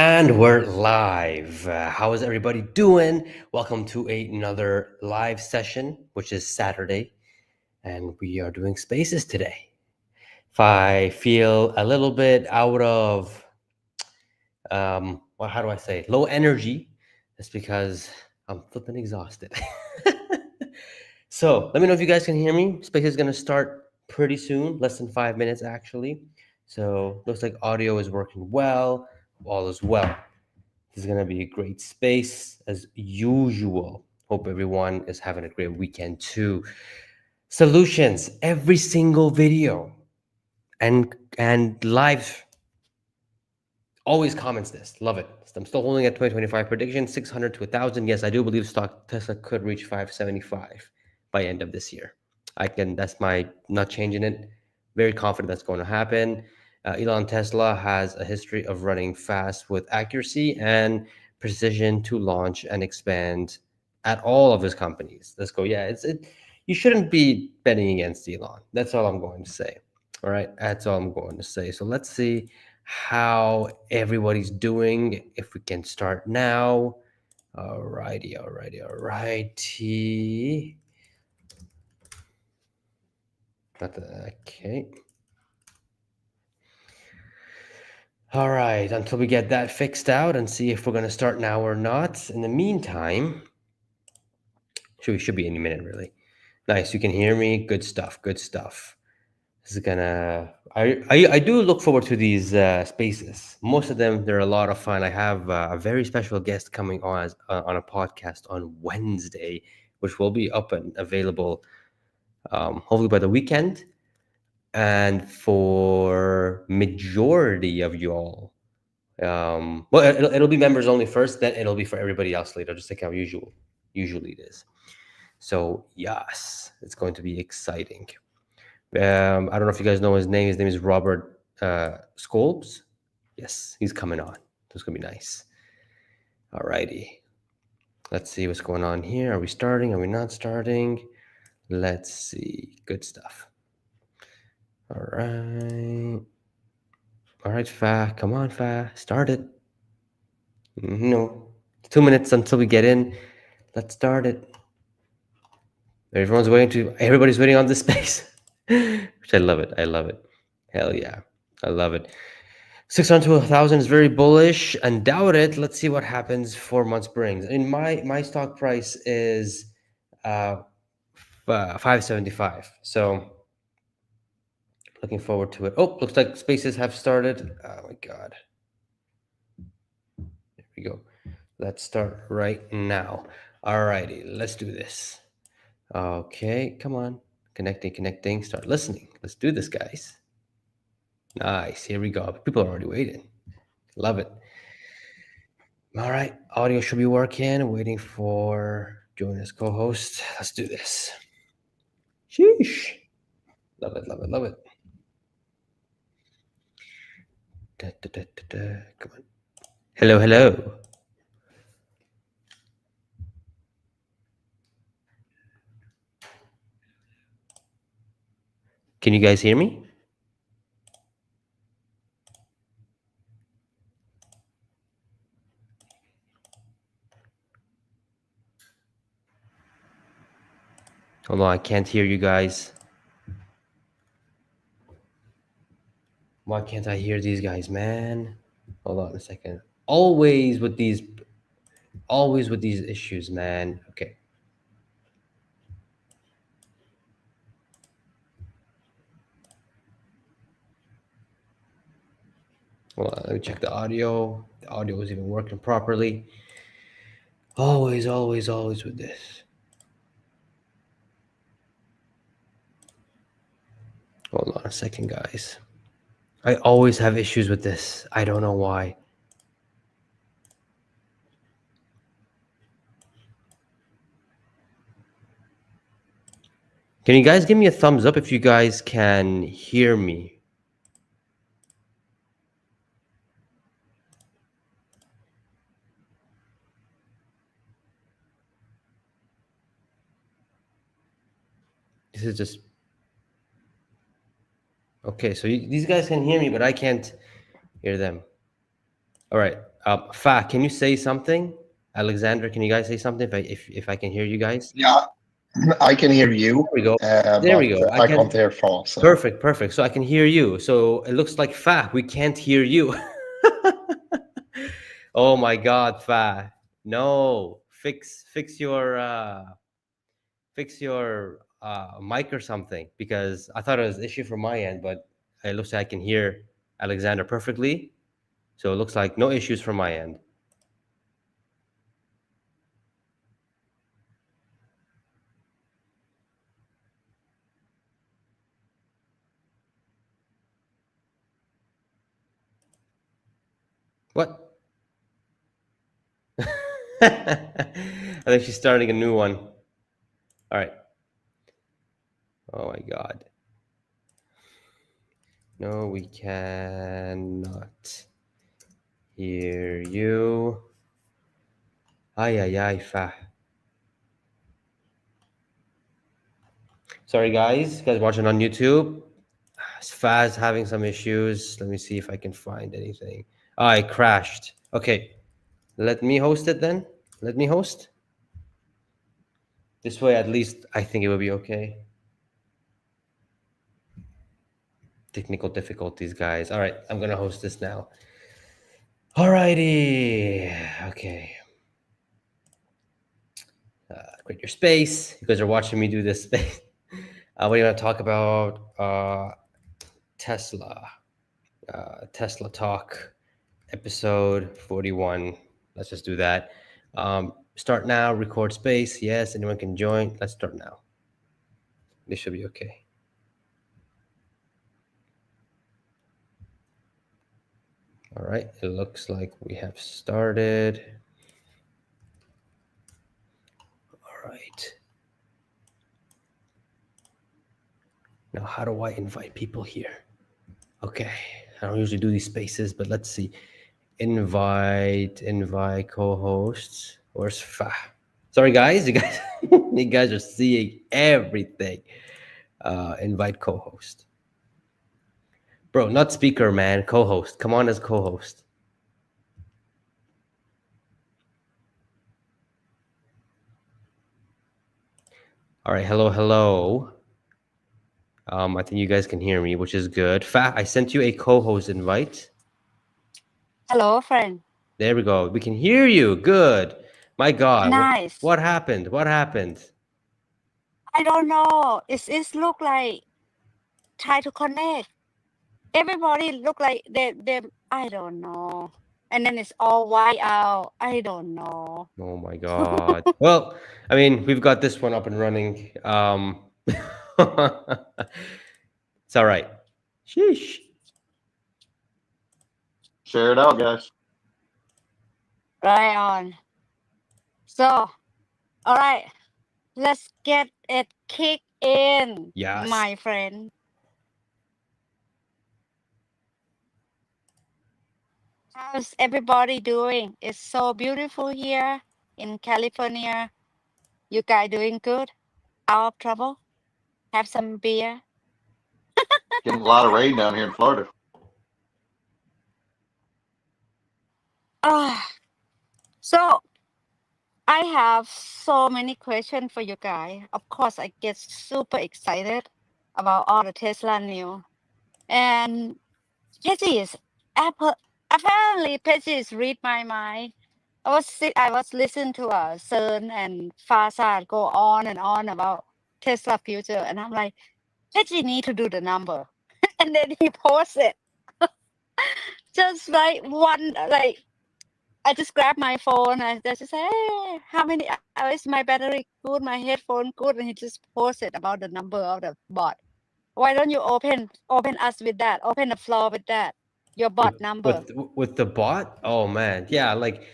And we're live. How is everybody doing? Welcome to another live session, which is Saturday, and we are doing spaces today. If I feel a little bit out of, how do I say, low energy, it's because I'm flipping exhausted. So let me know if you guys can hear me. Space is going to start pretty soon, less than 5 minutes actually. So looks like audio is working well. All is well. This is going to be a great space as usual. Hope everyone is having a great weekend too. Solutions every single video and live always comments this. Love it. I'm still holding at 2025 prediction 600 to 1,000. Yes, I do believe stock Tesla could reach 575 by end of this year. That's my not changing it. Very confident that's going to happen. Elon Tesla has a history of running fast with accuracy and precision to launch and expand at all of his companies. Let's go. Yeah, you shouldn't be betting against Elon. That's all I'm going to say. All right, that's all I'm going to say. So let's see how everybody's doing. If we can start now. Alrighty. Okay. All right, until we get that fixed out and see if we're going to start now or not. In the meantime, we should be any minute, really. Nice, you can hear me. Good stuff. This is gonna. I do look forward to these spaces. Most of them, they're a lot of fun. I have a very special guest coming on a podcast on Wednesday, which will be up and available hopefully by the weekend. And for majority of y'all, well, it'll be members only first. Then it'll be for everybody else later, just like how usually it is. So yes, it's going to be exciting. I don't know if you guys know his name. His name is Robert Skolbs. Yes, he's coming on. It's gonna be nice. Alrighty. Let's see what's going on here. Are we starting? Are we not starting? Let's see. Good stuff. All right. All right, Fa. Come on, Fa. Start it. No. 2 minutes until we get in. Let's start it. Everybody's waiting on this space. Which I love it. Hell yeah. I love it. 600 to 1,000 is very bullish. Undoubt it. Let's see what happens 4 months brings. In my stock price is 575. So looking forward to it. Oh, looks like spaces have started. Oh my god. There we go. Let's start right now. Alrighty, let's do this. Okay, come on. Connecting. Start listening. Let's do this, guys. Nice. Here we go. People are already waiting. Love it. All right. Audio should be working. Waiting for join as co-host. Let's do this. Sheesh. Love it. Come on. Hello. Can you guys hear me? Hold on, I can't hear you guys. Why can't I hear these guys, man? Hold on a second. Always with these issues, man. Okay. Hold on, let me check the audio. The audio is even working properly. Always with this. Hold on a second, guys. I always have issues with this. I don't know why. Can you guys give me a thumbs up if you guys can hear me? This is just... Okay, so these guys can hear me, but I can't hear them. All right. Fa, can you say something? Alexander, can you guys say something if I can hear you guys? Yeah, I can hear you, There we go. There we but go. I I can. can't hear Fall. So Perfect, perfect. So I can hear you. So it looks like Fa, we can't hear you. Oh my God, Fa. No, fix your mic or something because I thought it was an issue from my end, but it looks like I can hear Alexander perfectly. So it looks like no issues from my end. What? I think she's starting a new one. All right. Oh my God. No, we cannot hear you. Ay, ay, ay, Fa. Sorry, guys. You guys watching on YouTube. Fa's having some issues. Let me see if I can find anything. Ah, I crashed. Okay. Let me host it then. Let me host. This way, at least, I think it will be okay. Technical difficulties, guys. All right. I'm going to host this now. All righty. Okay. Create your space. You guys are watching me do this space. What do you want to talk about? Tesla. Tesla Talk, episode 41. Let's just do that. Start now, record space. Yes, anyone can join. Let's start now. This should be okay. All right, it looks like we have started. All right. Now, how do I invite people here? Okay, I don't usually do these spaces, but let's see. Invite co-hosts. Where's Fa? Sorry, guys. You guys are seeing everything. Invite co-host. Bro, not speaker, man. Co-host. Come on as co-host. All right. Hello, hello. I think you guys can hear me, which is good. Fa, I sent you a co-host invite. Hello, friend. There we go. We can hear you. Good. My God. Nice. What happened? What happened? I don't know. It look like try to connect. Everybody look like they I don't know. And then it's all white out. I don't know. Oh my God. Well, I mean, we've got this one up and running. It's all right. Sheesh. share it out, guys. Right on. So, all right. Let's get it kicked in, Yes. my friend. How's everybody doing? It's so beautiful here in California. You guys doing good? Out of trouble? Have some beer? Getting a lot of rain down here in Florida. Ah, so I have so many questions for you guys. Of course, I get super excited about all the Tesla news. And Pejjy is Apple. Apparently, Pejjy is read my mind. I was listening to CERN and Farsad go on and on about Tesla future, and I'm like, Pejjy need to do the number, and then he posts it. Just like one, like I just grab my phone. I just say, hey, how many hours my battery good, my headphone good, and he just posts it about the number of the bot. Why don't you open us with that? Open the floor with that. Your bot number. With the bot. Oh man, yeah. Like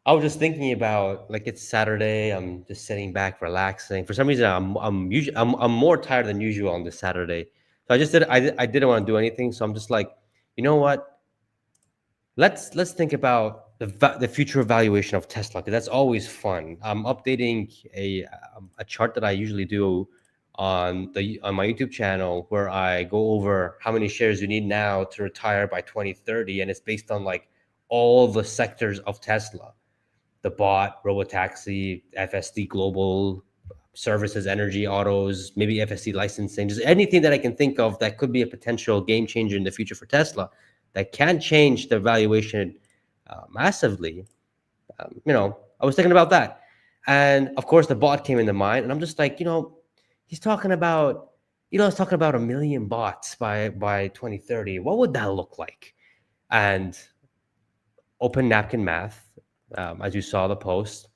I was just thinking about like it's Saturday. I'm just sitting back, relaxing. For some reason, I'm more tired than usual on this Saturday. So I didn't want to do anything. So I'm just like, you know what? Let's think about the future evaluation of Tesla because that's always fun. I'm updating a chart that I usually do on my YouTube channel where I go over how many shares you need now to retire by 2030, and it's based on like all the sectors of Tesla: the bot, Robotaxi, FSD Global, services, energy, autos, maybe FSD licensing, just anything that I can think of that could be a potential game changer in the future for Tesla that can change the valuation massively. I was thinking about that. And of course, the bot came into mind. And I'm just like, he's talking about, Elon's talking about 1 million bots by 2030. What would that look like? And open napkin math, as you saw the post,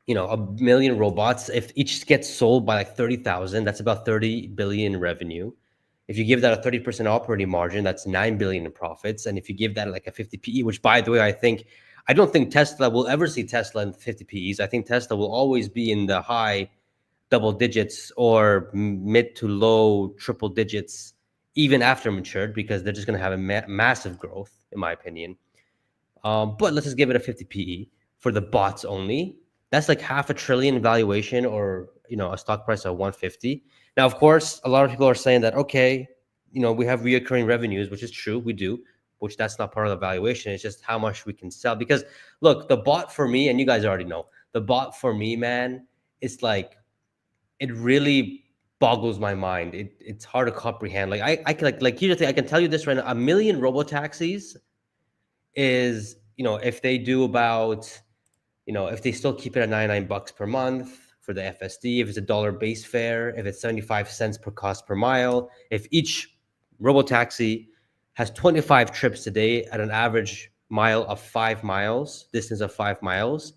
1 million robots, if each gets sold by like 30,000, that's about 30 billion revenue. If you give that a 30% operating margin, that's 9 billion in profits. And if you give that like a 50 PE, which by the way, I don't think Tesla will ever see Tesla in 50 PEs. I think Tesla will always be in the high double digits or mid to low triple digits, even after matured, because they're just going to have a massive growth, in my opinion. But let's just give it a 50 PE for the bots only. That's like $500 billion valuation, or a stock price of 150. Now, of course, a lot of people are saying that, okay, we have reoccurring revenues, which is true, we do, which that's not part of the valuation. It's just how much we can sell. Because look, the bot for me, and you guys already know, the bot for me, man, it's like, it really boggles my mind. It's hard to comprehend. Like I can here's the thing, I can tell you this right now: 1 million robotaxis is, if they do about, if they still keep it at $99 per month for the FSD, if it's $1 base fare, if it's 75 cents per cost per mile, if each robotaxi has 25 trips a day at an average distance of 5 miles,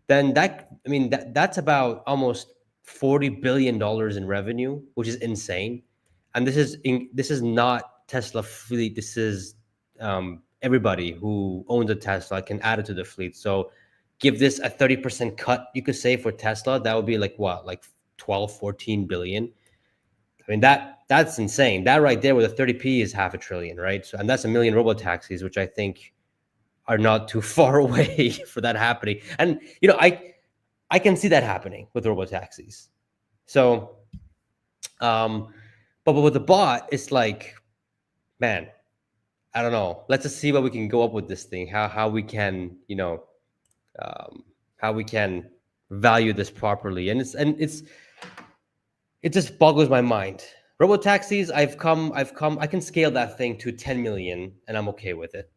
then that's about almost $40 billion in revenue, which is insane. And this is not Tesla fleet. This is everybody who owns a Tesla can add it to the fleet. So give this a 30% cut, you could say, for Tesla. That would be like what, like 12, 14 billion. I mean, that's insane. That right there with a 30p is $500 billion, right? So, and that's 1 million robotaxis, which I think are not too far away for that happening. And I can see that happening with robotaxis. So, but with the bot, it's like, man, I don't know. Let's just see what we can go up with this thing. How we can, how we can value this properly. And it just boggles my mind. Robotaxis, I can scale that thing to 10 million, and I'm okay with it.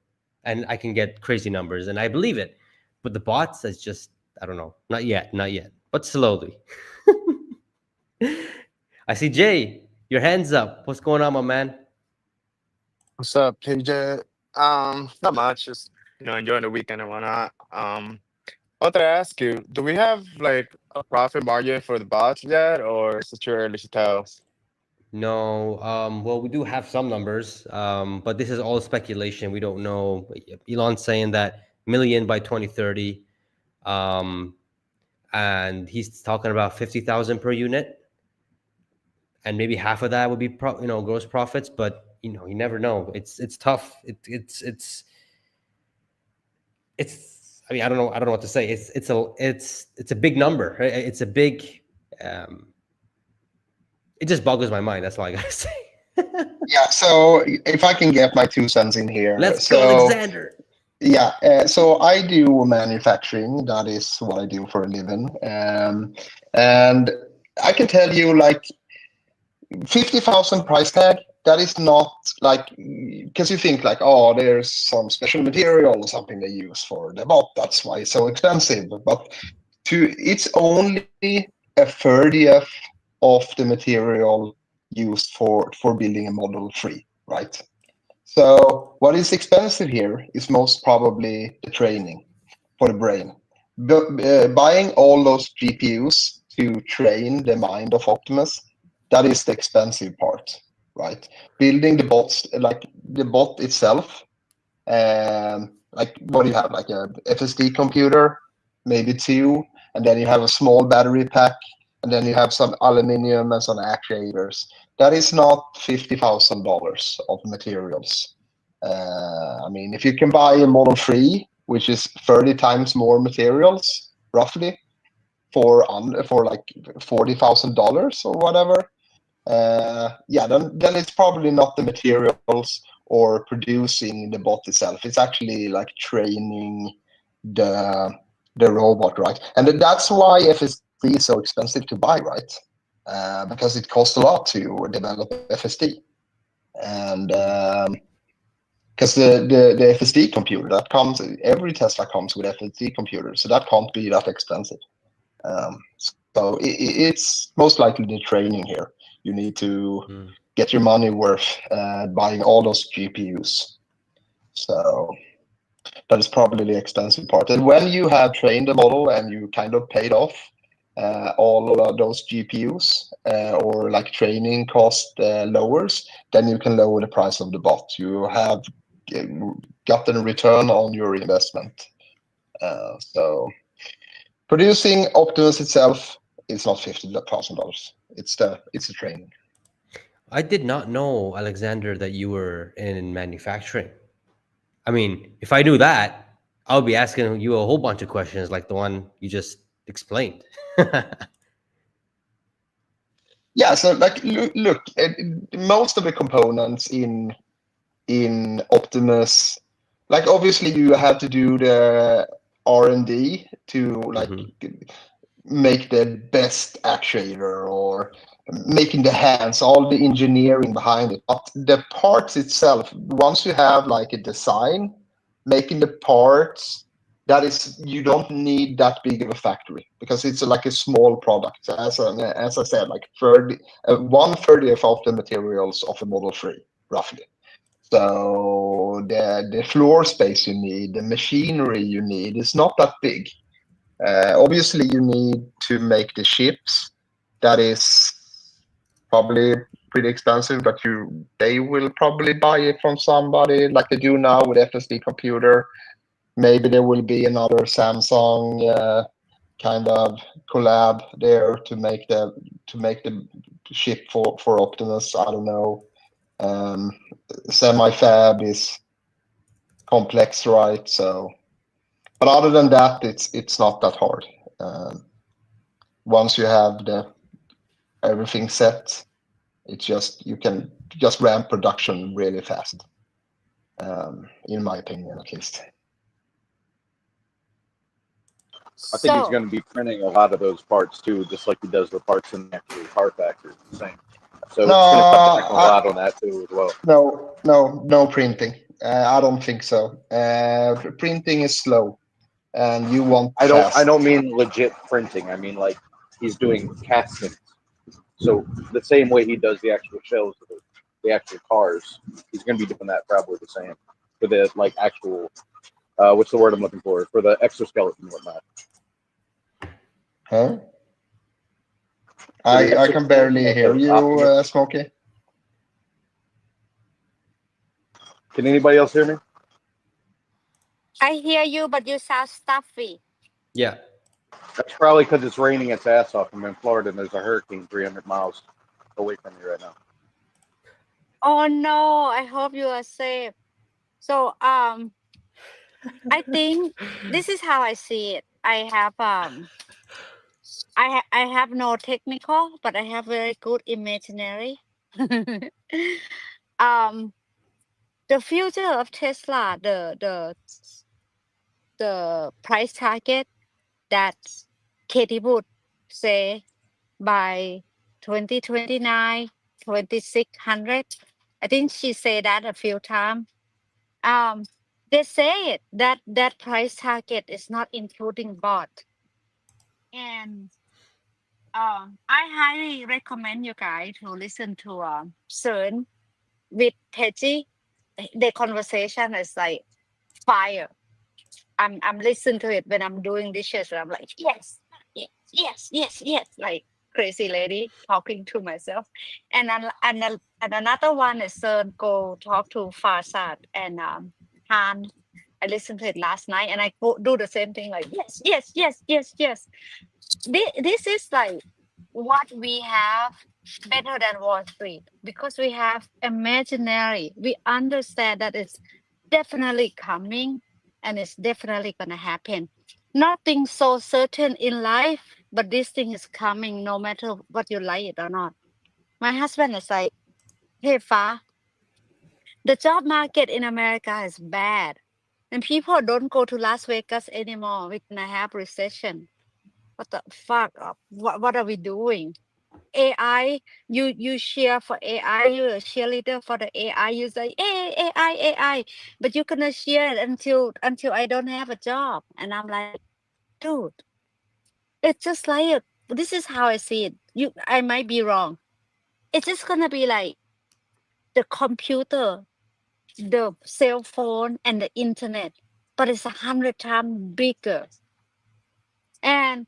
And I can get crazy numbers, and I believe it. But the bots, is just, I don't know. Not yet, but slowly. I see Jay, your hands up. What's going on, my man? What's up, Pejjy? Not much. Just enjoying the weekend and whatnot. I wanted to ask you, do we have like a profit margin for the bots yet, or is it too early to tell? No. Well, we do have some numbers, but this is all speculation. We don't know. Elon's saying that million by 2030, and he's talking about 50,000 per unit, and maybe half of that would be gross profits. But you never know. It's tough. It's. I mean, I don't know what to say. It's a big number. Right? It's a big. It just boggles my mind. That's all I gotta say. Yeah. So if I can get my 2 cents in here. Let's go, Alexander. Yeah. So I do manufacturing. That is what I do for a living. And I can tell you, like, 50,000 price tag. That is not like, because you think like, oh, there's some special material or something they use for the bot. That's why it's so expensive. But it's only a 30th of the material used for building a Model 3, right? So what is expensive here is most probably the training for the brain. Buying all those GPUs to train the mind of Optimus, that is the expensive part, right? Building the bots, like the bot itself, like what do you have, like a FSD computer, maybe 2, and then you have a small battery pack, and then you have some aluminum and some actuators. That is not $50,000 of materials. I mean, if you can buy a Model 3, which is 30 times more materials, roughly, for like $40,000 or whatever, yeah, then it's probably not the materials or producing the bot itself. It's actually like training the robot, right? And that's why FSD is so expensive to buy, right? Because it costs a lot to develop FSD, and because the FSD computer that comes, every Tesla comes with FSD computer, so that can't be that expensive. So it's most likely the training here. You need to get your money worth buying all those GPUs. So that is probably the expensive part. And when you have trained the model and you kind of paid off all of those GPUs or like training cost lowers, then you can lower the price of the bot. You have gotten a return on your investment. So producing Optimus itself is not $50,000. It's the training. I did not know, Alexander, that you were in manufacturing. I mean, if I knew that, I would be asking you a whole bunch of questions like the one you just explained. Yeah, so like look, most of the components in Optimus, like obviously you have to do the R&D to like make the best actuator or making the hands, all the engineering behind it. But the parts itself, once you have like a design, making the parts, that is, you don't need that big of a factory because it's like a small product. As I said, like 1/30th of the materials of a Model 3, roughly. So the floor space you need, the machinery you need is not that big. Obviously, you need to make the chips. That is probably pretty expensive, but they will probably buy it from somebody like they do now with FSD computer. Maybe there will be another Samsung kind of collab there to make the chip for Optimus. I don't know. Semi-fab is complex, right? So, but other than that, it's not that hard. Once you have everything set, it's just you can just ramp production really fast. In my opinion, at least. I think he's So going to be printing a lot of those parts too, just like he does the parts in the actual car factory. The same. So it's going to cut back a lot on that too as well. No printing. I don't think so. Printing is slow, and you want fast. I don't mean legit printing. I mean like he's doing castings. So the same way he does the actual shells of the actual cars, he's going to be doing that probably the same for the like actual. What's the word I'm looking for the exoskeleton and whatnot? Huh? I can barely hear you, Smokey. Can anybody else hear me? I hear you, but you sound stuffy. Yeah. That's probably because it's raining its ass off. I'm in Florida and there's a hurricane 300 miles away from me right now. Oh no, I hope you are safe. So I think this is how I see it. I have no technical, but I have very good imaginary. The future of Tesla, the price target that Katie would say by 2029, 2600. I think she said that a few times. They say it that price target is not including bot. And I highly recommend you guys to listen to CERN with Pejjy. The conversation is like fire. I'm listening to it when I'm doing dishes. And I'm like, yes, yes, yes, yes, yes, like crazy lady talking to myself. And another one is go talk to Farsad and Han. I listened to it last night, and I go do the same thing. Like yes, yes, yes, yes, yes. This is like what we have better than Wall Street because we have imaginary. We understand that it's definitely coming and it's definitely going to happen. Nothing so certain in life, but this thing is coming no matter what you like it or not. My husband is like, hey, Fa, The job market in America is bad, and people don't go to Las Vegas anymore. We're gonna have recession. What the fuck? What are we doing? AI, you cheer for AI, you're a cheerleader for the AI. You say, hey, AI, AI, but you're gonna cheer it until I don't have a job. And I'm like, dude, it's just like this is how I see it. I might be wrong. It's just gonna be like the computer, the cell phone, and the internet, but it's 100 times bigger. And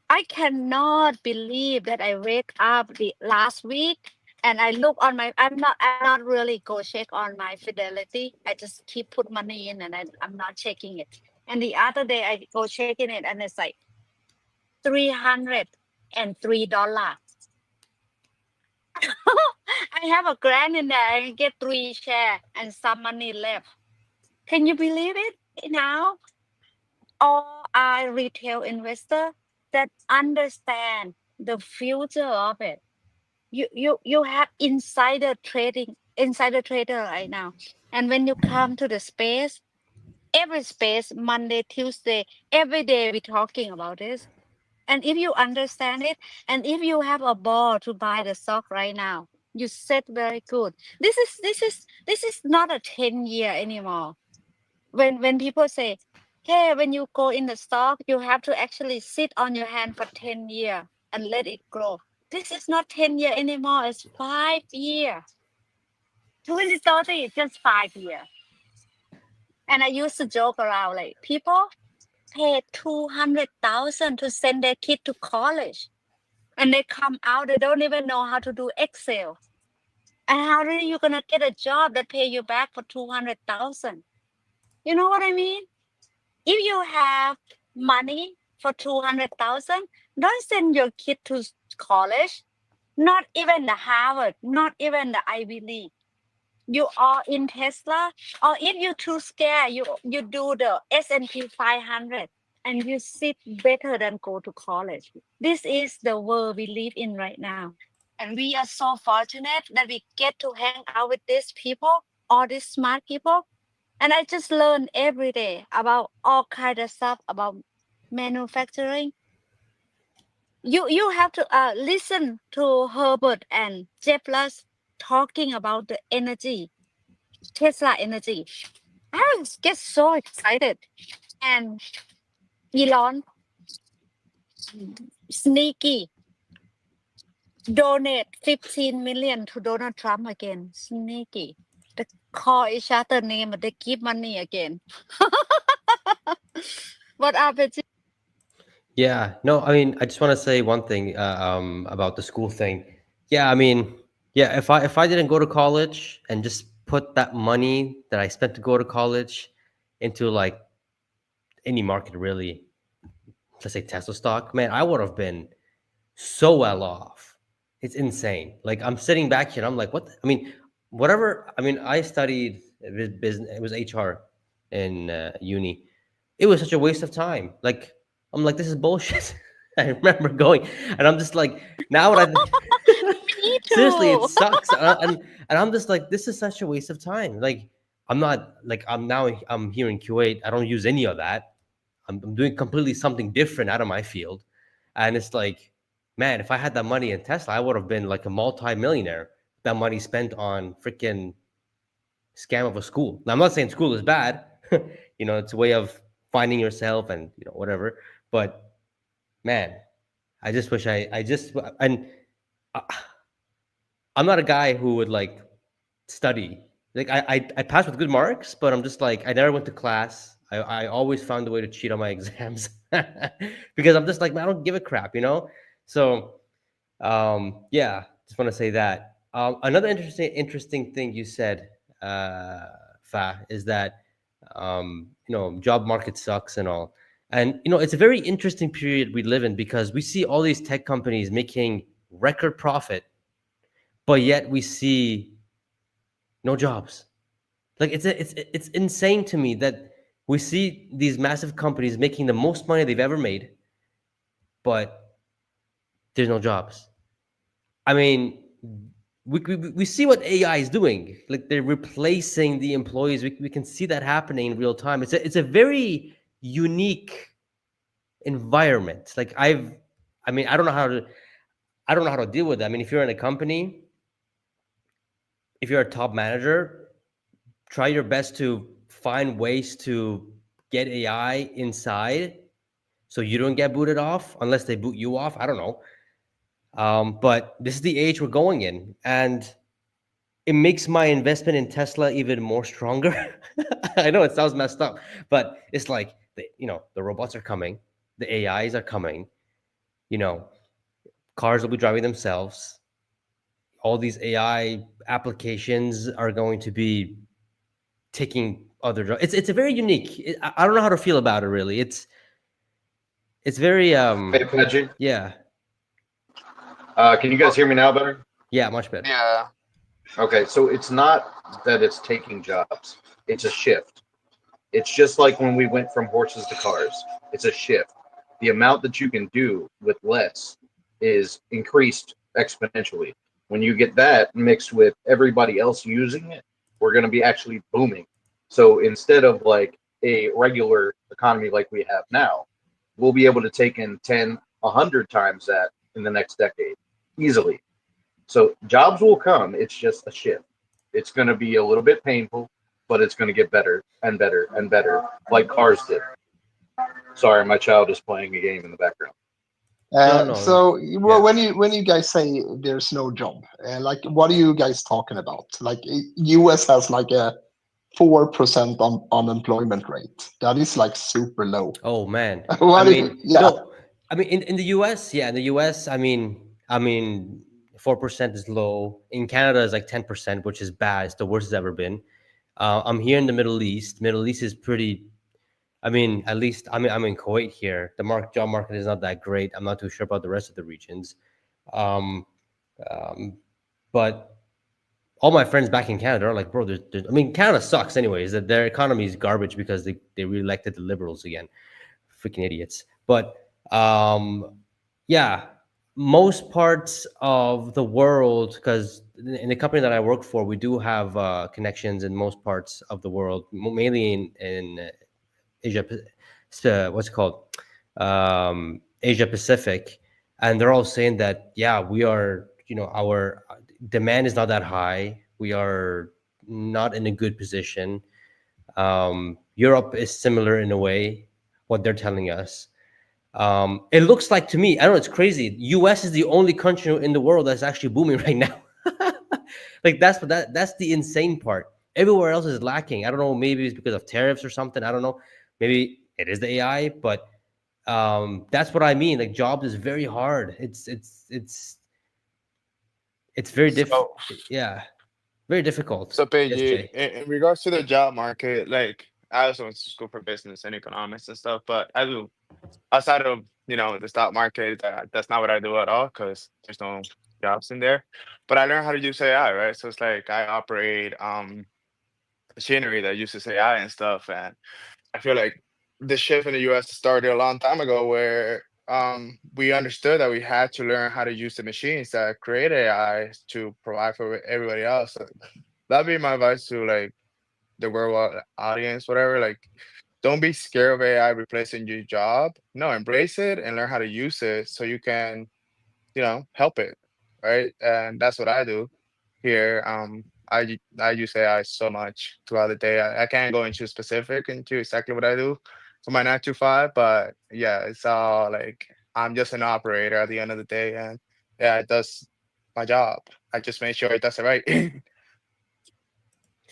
I cannot believe that I wake up the last week and I look on my. I'm not really go check on my fidelity. I just keep put money in and I'm not checking it. And the other day I go checking it and it's like $303. I have a grand in there. I get 3 share and some money left. Can you believe it? Now all are retail investor that understand the future of it. You have insider trader right now. And when you come to the space, every space, Monday, Tuesday, every day we're talking about this. And if you understand it, and if you have a ball to buy the stock right now, you said very good. This is not a 10-year anymore. When people say, hey, when you go in the stock, you have to actually sit on your hand for 10 years and let it grow. This is not 10 year anymore, it's 5 year. 2030 is just 5 year. And I used to joke around like people pay 200,000 to send their kid to college. And they come out, they don't even know how to do Excel. And how are you gonna get a job that pay you back for 200,000? You know what I mean? If you have money for 200,000, don't send your kid to college. Not even the Harvard, not even the Ivy League. You are in Tesla, or if you're too scared, you do the S&P 500 and you sit better than go to college. This is the world we live in right now. And we are so fortunate that we get to hang out with these people, all these smart people. And I just learn every day about all kind of stuff about manufacturing. You have to listen to Herbert and Jeff Luss talking about the energy, Tesla energy. I get so excited. And Elon, sneaky, donate 15 million to Donald Trump again. Sneaky. They call each other name, but they give money again. What up, Pejjy? Yeah, no, I mean, I just want to say one thing about the school thing. Yeah, I mean, yeah, if I didn't go to college and just put that money that I spent to go to college into like any market really, let's say Tesla stock, man, I would have been so well off. It's insane. Like I'm sitting back here, I'm like, what? I mean, whatever. I mean, I studied business. It was HR in uni. It was such a waste of time. Like I'm like, this is bullshit. I remember going, and I'm just like, now what I Me seriously, it too. sucks, and I'm just like, this is such a waste of time. Like I'm not like I'm here in Kuwait. I don't use any of that. I'm doing completely something different out of my field, and it's like, man, if I had that money in Tesla, I would have been like a multi-millionaire. That money spent on freaking scam of a school. Now, I'm not saying school is bad. It's a way of finding yourself and whatever. But man, I just wish I just and I, I'm not a guy who would like study. Like I passed with good marks, but I'm just like I never went to class. I always found a way to cheat on my exams because I'm just like, man, I don't give a crap. So yeah, just want to say that. Another interesting thing you said, Fa, is that job market sucks and all. And it's a very interesting period we live in because we see all these tech companies making record profit, but yet we see no jobs. Like it's insane to me that we see these massive companies making the most money they've ever made, but there's no jobs. I mean, we see what AI is doing. Like they're replacing the employees. We can see that happening in real time. It's a very unique environment. Like I mean, I don't know how to deal with that. I mean, if you're in a company, if you're a top manager, try your best to find ways to get AI inside so you don't get booted off unless they boot you off. I don't know. But this is the age we're going in, and it makes my investment in Tesla even more stronger. I know it sounds messed up, but it's like the robots are coming, the AIs are coming. You know, cars will be driving themselves. All these AI applications are going to be taking other jobs. It's a very unique. I don't know how to feel about it really. It's very Hey, Pejjy, yeah, can you guys hear me now better? yeah, much better. Yeah. Okay, so it's not that it's taking jobs, it's a shift. It's just like when we went from horses to cars. It's a shift. The amount that you can do with less is increased exponentially. When you get that mixed with everybody else using it, we're going to be actually booming. So instead of like a regular economy like we have now, we'll be able to take in 10, 100 times that in the next decade easily. So jobs will come. It's just a shift. It's going to be a little bit painful, but it's going to get better and better and better, like cars did. Sorry, my child is playing a game in the background. No, So yeah. when you guys say there's no job, like what are you guys talking about? Like US has like a 4% unemployment rate. That is like super low. Oh man. I What? mean, Yeah. no. I mean, in the US, yeah, in the US, I mean, 4% is low. In Canada, is like 10%, which is bad. It's the worst it's ever been. I'm here in the Middle East. Middle East is pretty. I mean, at least I'm in Kuwait here. The job market is not that great. I'm not too sure about the rest of the regions. Um, um, but all my friends back in Canada are like, bro, I mean, Canada sucks anyways. That their economy is garbage because they reelected the liberals again. Freaking idiots. But yeah, most parts of the world, because in the company that I work for, we do have connections in most parts of the world, mainly in Asia, what's it called? Asia Pacific. And they're all saying that, yeah, we are, our demand is not that high. We are not in a good position. Europe is similar in a way, what they're telling us. It looks like to me, I don't know, it's crazy. US is the only country in the world that's actually booming right now. Like that's the insane part. Everywhere else is lacking. I don't know, maybe it's because of tariffs or something. I don't know. Maybe it is the AI, but that's what I mean. Like jobs is very hard. It's very So, yeah, very difficult. so Yes, Pejjy, Jay. in regards to the job market, like I also went to school for business and economics and stuff, but I do outside of the stock market, that's not what I do at all because there's no jobs in there. But I learned how to use AI, right? So it's like I operate machinery that uses AI and stuff, and I feel like the shift in the US started a long time ago where we understood that we had to learn how to use the machines that create AI to provide for everybody else. So that'd be my advice to like the world audience, whatever. Like, don't be scared of AI replacing your job. No, embrace it and learn how to use it so you can, help it, right? And that's what I do here. I use AI so much throughout the day. I can't go into exactly what I do for my 9 to 5, but yeah, it's all like I'm just an operator at the end of the day, and yeah, it does my job. I just make sure it does it right.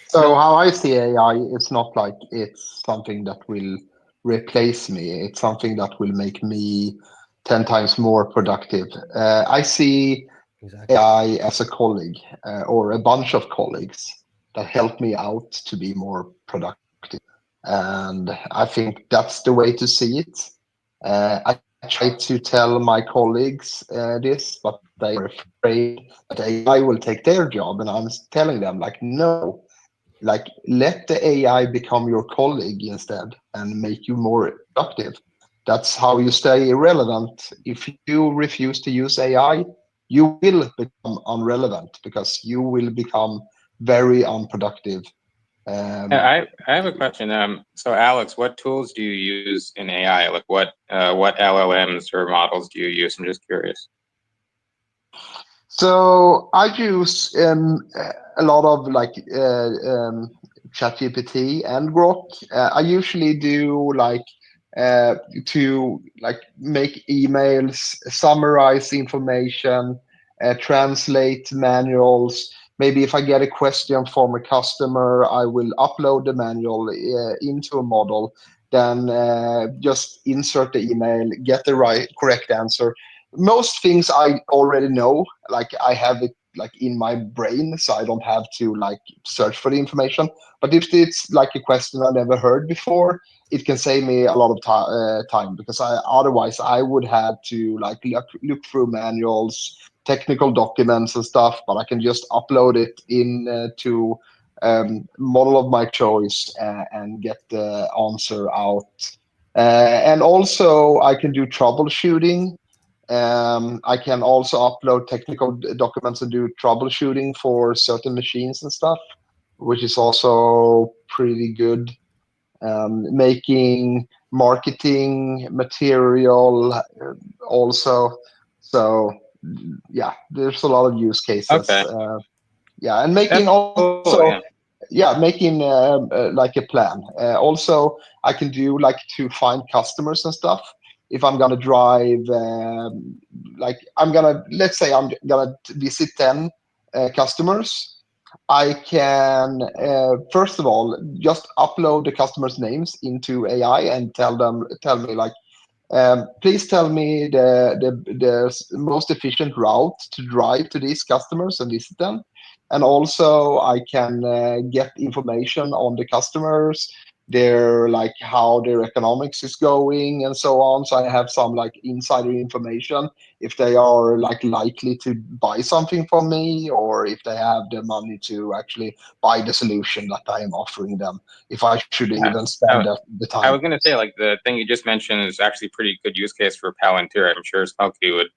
So No, how I see AI, it's not like it's something that will replace me. It's something that will make me 10 times more productive. I see exactly. AI as a colleague or a bunch of colleagues that help me out to be more productive. And I think that's the way to see it. I try to tell my colleagues this, but they are afraid that AI will take their job. And I'm telling them, like, no, like let the AI become your colleague instead and make you more productive. That's how you stay relevant. If you refuse to use AI, you will become irrelevant because you will become very unproductive. I have a question. So Alex, what tools do you use in AI? Like what LLMs or models do you use? I'm just curious. So I use a lot of like ChatGPT and Grok. I usually do like to like make emails, summarize information, translate manuals. Maybe if I get a question from a customer, I will upload the manual into a model, then just insert the email, get the correct answer. Most things I already know, like I have it like in my brain, so I don't have to like search for the information. But if it's like a question I never heard before, it can save me a lot of time, because otherwise I would have to like look through manuals, technical documents and stuff. But I can just upload it in to model of my choice and get the answer out. And also I can do troubleshooting. I can also upload technical documents and do troubleshooting for certain machines and stuff, which is also pretty good. Making marketing material also. So yeah, there's a lot of use cases. Okay. Yeah, and making That's also cool, yeah. making like a plan. Also, I can do like to find customers and stuff. If I'm gonna drive, like let's say I'm gonna visit 10 customers, I can first of all just upload the customers' names into AI and tell me like, please tell me the most efficient route to drive to these customers and visit them. And also I can get information on the customers, their like how their economics is going and so on. So I have some like insider information if they are like likely to buy something from me, or if they have the money to actually buy the solution that I am offering them, if I should even spend the time. I was going to say, like, the thing you just mentioned is actually a pretty good use case for Palantir. I'm sure Smokey would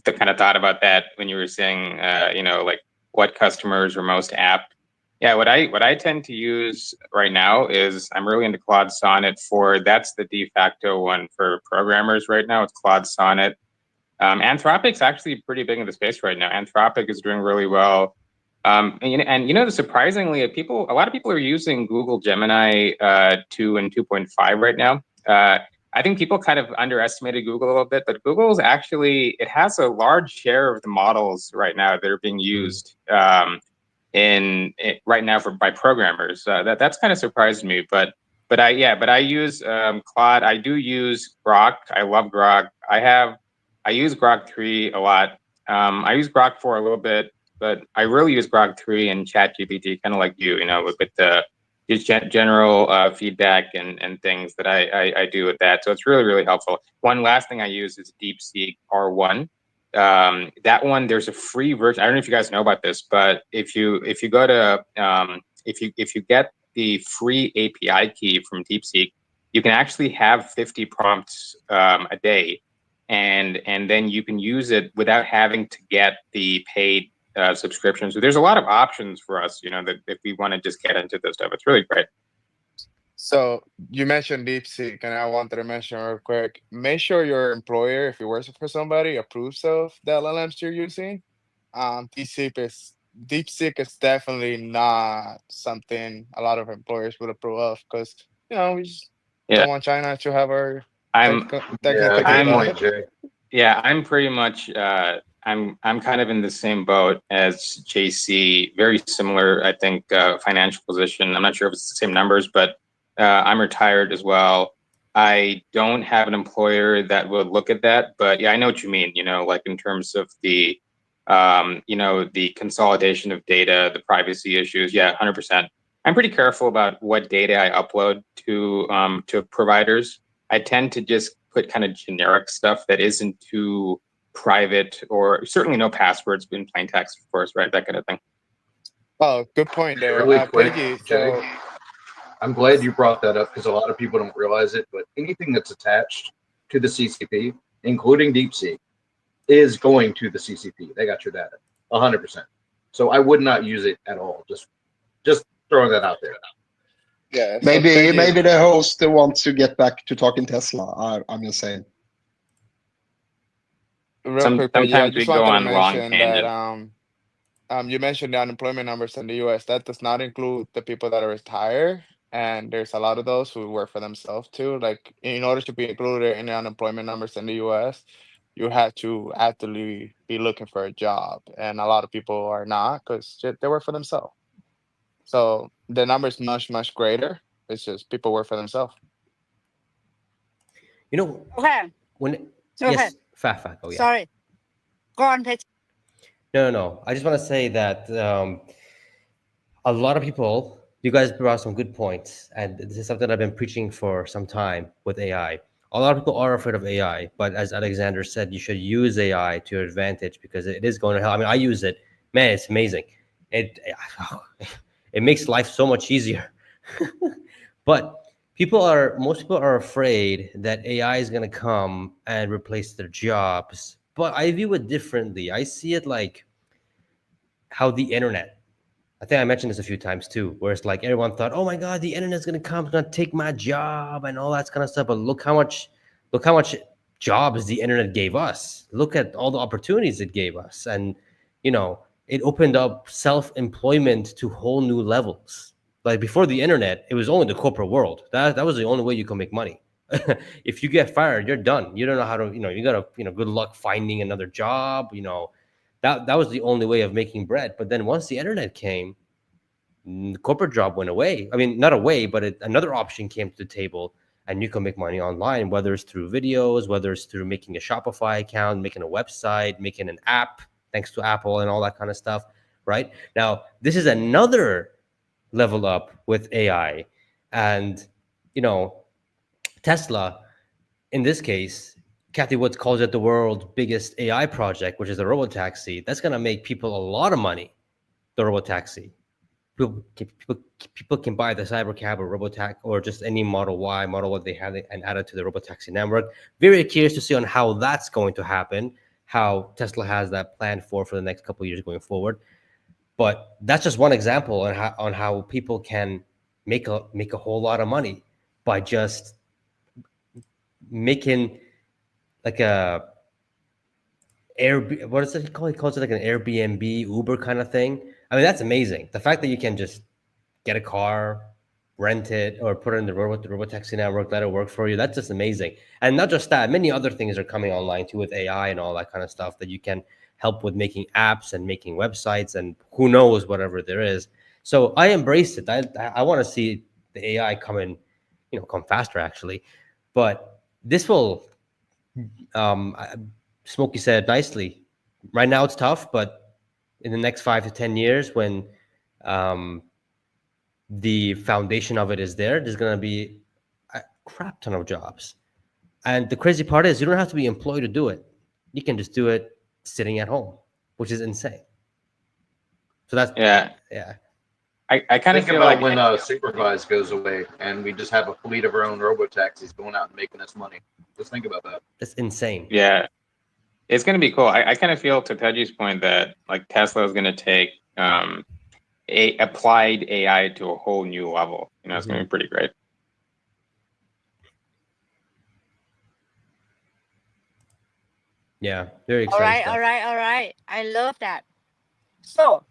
have kind of thought about that when you were saying, like what customers are most apt. Yeah, what I tend to use right now is I'm really into Claude Sonnet that's the de facto one for programmers right now. It's Claude Sonnet. Anthropic's actually pretty big in the space right now. Anthropic is doing really well. Surprisingly, a lot of people are using Google Gemini 2 and 2.5 right now. I think people kind of underestimated Google a little bit, but Google's actually, it has a large share of the models right now that are being used right now by programmers. That's kind of surprised me, but I use Claude. I do use Grok. I love Grok. I use Grok 3 a lot. I use Grok 4 a little bit, but I really use Grok 3 and ChatGPT, kind of like you, with the just general feedback and things that I do with that. So it's really, really helpful. One last thing I use is DeepSeek R1. That one, there's a free version. I don't know if you guys know about this, but if you go to if you get the free API key from DeepSeek, you can actually have 50 prompts a day, and then you can use it without having to get the paid subscription. So there's a lot of options for us, that if we want to just get into this stuff, it's really great. So you mentioned DeepSeek, and I wanted to mention real quick, make sure your employer, if you're working for somebody, approves of the LLMs you're using. DeepSeek is definitely not something a lot of employers would approve of, because we just don't want China to have our technical data. Yeah, I'm pretty much I'm kind of in the same boat as JC. Very similar, I think, financial position. I'm not sure if it's the same numbers, but I'm retired as well. I don't have an employer that would look at that, but yeah, I know what you mean. Like in terms of the the consolidation of data, the privacy issues. Yeah, 100%. I'm pretty careful about what data I upload to providers. I tend to just put kind of generic stuff that isn't too private, or certainly no passwords in plain text, of course, right? That kind of thing. Oh, good point there. Really quick, Pejjy, Jay, I'm glad you brought that up, because a lot of people don't realize it, but anything that's attached to the CCP, including DeepSeek, is going to the CCP. They got your data, 100%. So I would not use it at all. Just throwing that out there. Yeah. So Maybe Pejjy, the host wants to get back to talking Tesla. I'm just saying. real quick, Pejjy, I Sometimes we just go wanted to on long mention that tangents. you mentioned the unemployment numbers in the U.S. That does not include the people that are retired, and there's a lot of those who work for themselves too. Like in order to be included in the unemployment numbers in the U.S., you have to actively be looking for a job, and a lot of people are not because they work for themselves. So the number is much greater. It's just people work for themselves. You know, Okay. when Okay. yes, Fafa. Oh yeah. Sorry. Go on, Pejjy. No. I just want to say that a lot of people, you guys brought some good points, and this is something I've been preaching for some time with AI. A lot of people are afraid of AI, but as Alexander said, you should use AI to your advantage because it is going to help. I mean, I use it. Man, it's amazing. It it makes life so much easier. But most people are afraid that AI is going to come and replace their jobs. But I view it differently. I see it like how the internet, I think I mentioned this a few times too, where it's like everyone thought, "Oh my God, the internet's gonna come, it's gonna take my job and all that kind of stuff." But look how much jobs the internet gave us. Look at all the opportunities it gave us, and it opened up self-employment to whole new levels. Like before the internet, it was only the corporate world. That was the only way you could make money. If you get fired, you're done. You don't know how to, you gotta, good luck finding another job. That was the only way of making bread. But then once the internet came, the corporate job went away. I mean, not away, but another option came to the table, and you can make money online, whether it's through videos, whether it's through making a Shopify account, making a website, making an app, thanks to Apple and all that kind of stuff. Right now, this is another level up with AI, and Tesla, in this case, Kathy Woods calls it the world's biggest AI project, which is the Robotaxi. That's going to make people a lot of money. The Robotaxi. People can buy the Cybercab or Robotaxi or just any Model Y, Model what they have and add it to the Robotaxi network. Very curious to see on how that's going to happen, how Tesla has that planned for the next couple of years going forward. But that's just one example on how people can make a whole lot of money by just making like a what is it called? He calls it like an Airbnb, Uber kind of thing. I mean, that's amazing. The fact that you can just get a car, rent it, or put it in the Robotaxi network, let it work for you. That's just amazing. And not just that, many other things are coming online too with AI and all that kind of stuff that you can help with making apps and making websites and who knows whatever there is. So I embrace it. I want to see the AI come faster actually. But this will, Smokey said nicely. Right now it's tough, but in the next 5 to 10 years, when the foundation of it is there's going to be a crap ton of jobs. And the crazy part is you don't have to be employed to do it. You can just do it sitting at home, which is insane. So that's Yeah. I kind of Think feel about like when supervised goes away and we just have a fleet of our own robotaxis going out and making us money. Just think about that. that's insane. yeah, it's going to be cool. I kind of feel, to Pejjy's point, that like Tesla is going to take applied AI to a whole new level. It's going to be pretty great. Yeah, very All exciting right, stuff. all right. I love that. So,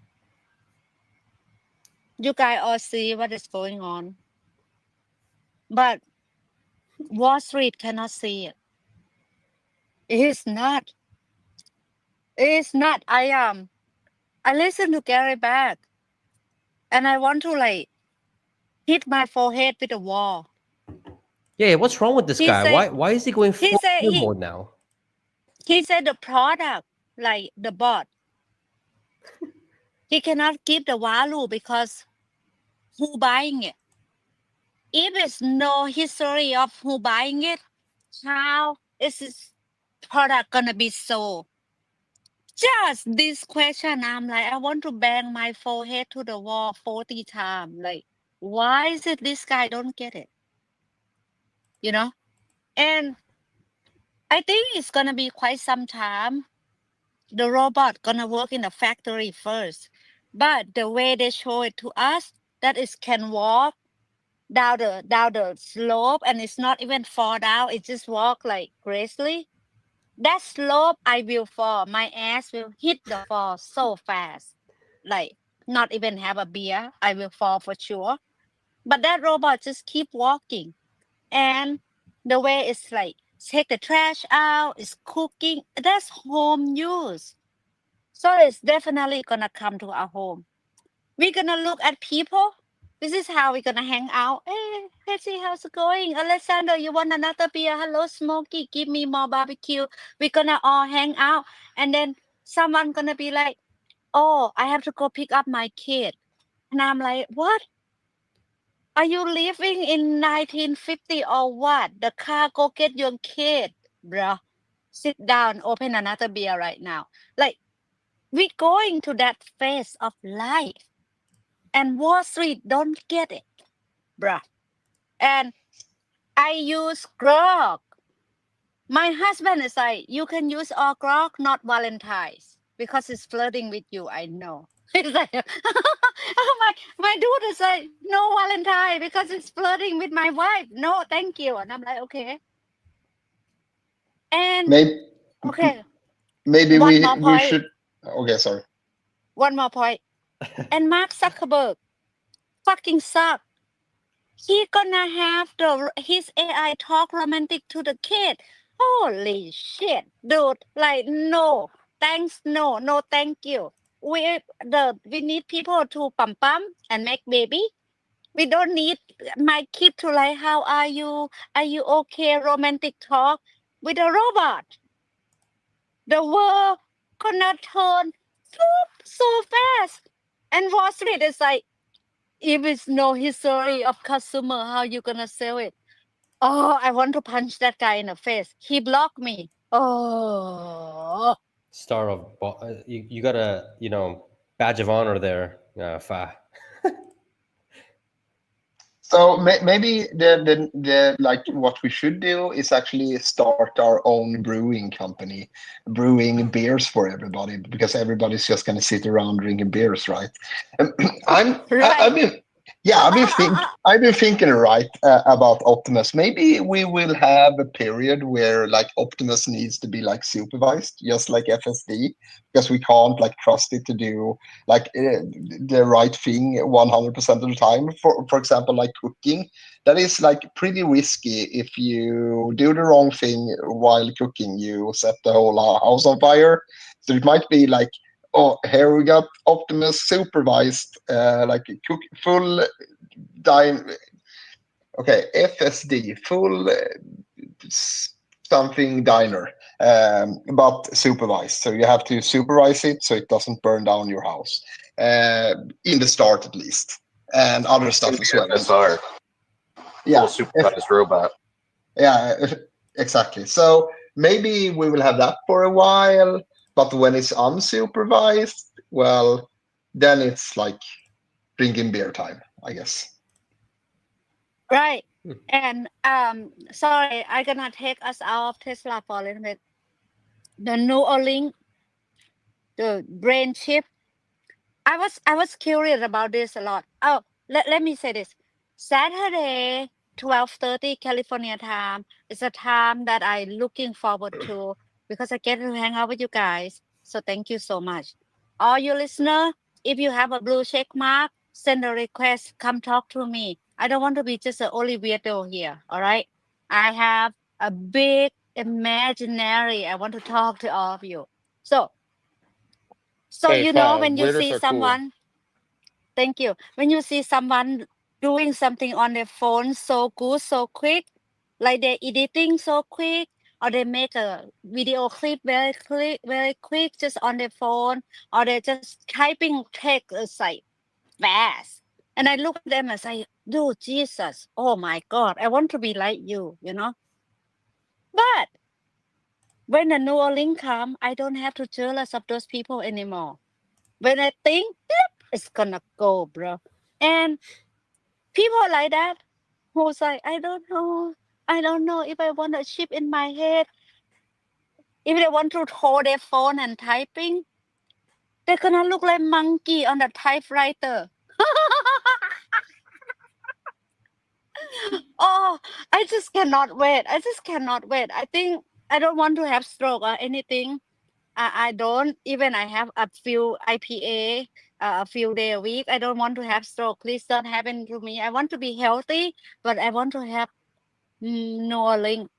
you guys all see what is going on, but Wall Street cannot see it. It is not. It is not. I listen to Gary Beck, and I want to hit my forehead with a wall. Yeah, what's wrong with this He guy? said. Why is he going He full said mode now? he said the product, like the bot, he cannot give the value because who buying it? If it's no history of who buying it, how is this product gonna be sold? Just this question, I'm like, I want to bang my forehead to the wall 40 times. Like, why is it this guy don't get it? And I think it's gonna be quite some time the robot gonna work in the factory first. But the way they show it to us, that is can walk down the slope and it's not even fall down. It just walk like gracefully. That slope I will fall. My ass will hit the fall so fast. Like not even have a beer. I will fall for sure. But that robot just keep walking. And the way it's like take the trash out, it's cooking. That's home use. So it's definitely gonna come to our home. We're gonna look at people. This is how we're gonna hang out. Hey, Pejjy, how's it going? Alexander, you want another beer? Hello, Smokey, give me more barbecue. We're gonna all hang out. And then someone gonna be like, oh, I have to go pick up my kid. And I'm like, what? Are you living in 1950 or what? The car go get your kid, bruh. Sit down, open another beer right now. Like, we're going to that phase of life. And Wall Street don't get it, bruh. And I use grog. My husband is like, you can use all grog, not Valentine's, because it's flirting with you. I know. He's like, oh my dude is like, no Valentine because it's flirting with my wife. No, thank you. And I'm like, okay. And Maybe okay, maybe one more we point. should. Okay, sorry. One more point. And Mark Zuckerberg fucking suck. He gonna have his AI talk romantic to the kid. Holy shit, dude! Like no, thanks, no, thank you. We need people to pum pum and make baby. We don't need my kid to like, how are you? Are you okay? Romantic talk with a robot. The world gonna turn so fast. And Wall Street is like, if it's no history of customer, how you gonna sell it? Oh, I want to punch that guy in the face. He blocked me. Oh, Star of you got a badge of honor there, Fa. So maybe the like what we should do is actually start our own brewing company, brewing beers for everybody because everybody's just gonna sit around drinking beers, right? I've right. been I've been thinking right about Optimus. Maybe we will have a period where like Optimus needs to be like supervised, just like FSD, because we can't like trust it to do like the right thing 100% of the time. For example, like cooking, that is like pretty risky. If you do the wrong thing while cooking, you set the whole house on fire. So it might be like, oh, here we got Optimus supervised, like cook full dine. Okay, FSD full something diner, but supervised. So you have to supervise it so it doesn't burn down your house in the start at least, and other stuff as well. FSR, Yeah, full supervised robot. yeah, exactly. So maybe we will have that for a while, but when it's unsupervised, well, then it's like drinking beer time, I guess. Right. Hmm. And sorry, I gonna take us out of Tesla for a little bit. The Neuralink, the brain chip. I was curious about this a lot. Oh, let me say this. Saturday, 12:30 California time is a time that I looking forward to because I get to hang out with you guys. So thank you so much. All you listener, if you have a blue check mark, send a request, come talk to me. I don't want to be just an only weirdo here, all right? I have a big imaginary. I want to talk to all of you. So Hey, you know Fa, when you waiters see are cool. someone, thank you. When you see someone doing something on their phone so good, so quick, like they're editing so quick, or they make a video clip very quick just on their phone, or they're just typing text like fast. And I look at them and say, dude, Jesus, oh my God, I want to be like you, you know? But when the New Orleans come, I don't have to jealous of those people anymore. When I think, it's gonna go, bro. And people like that who's like, I don't know if I want a chip in my head. If they want to hold their phone and typing, they're gonna look like monkey on the typewriter. Oh, I just cannot wait. I just cannot wait. I think I don't want to have stroke or anything. I don't. Even I have a few IPA, a few day a week. I don't want to have stroke. Please don't happen to me. I want to be healthy, but I want to have no link.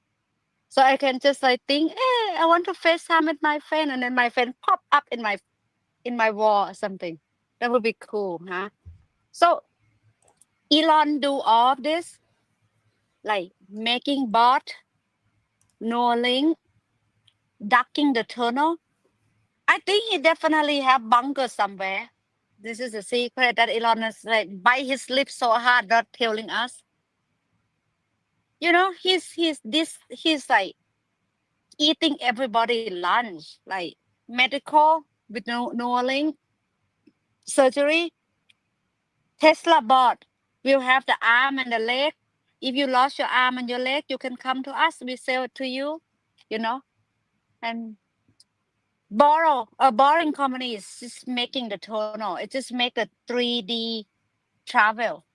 So I can just like think, I want to FaceTime with my friend, and then my friend pop up in my wall or something. That would be cool, huh? So Elon do all of this, like making bot, no link, ducking the tunnel. I think he definitely have bunker somewhere. This is a secret that Elon is like bite his lips so hard, not telling us. You know, he's like eating everybody lunch, like medical with no link, surgery. Tesla bot will have the arm and the leg. If you lost your arm and your leg, you can come to us. We sell it to you, you know. And borrowing company is just making the tunnel. It just make the 3D travel,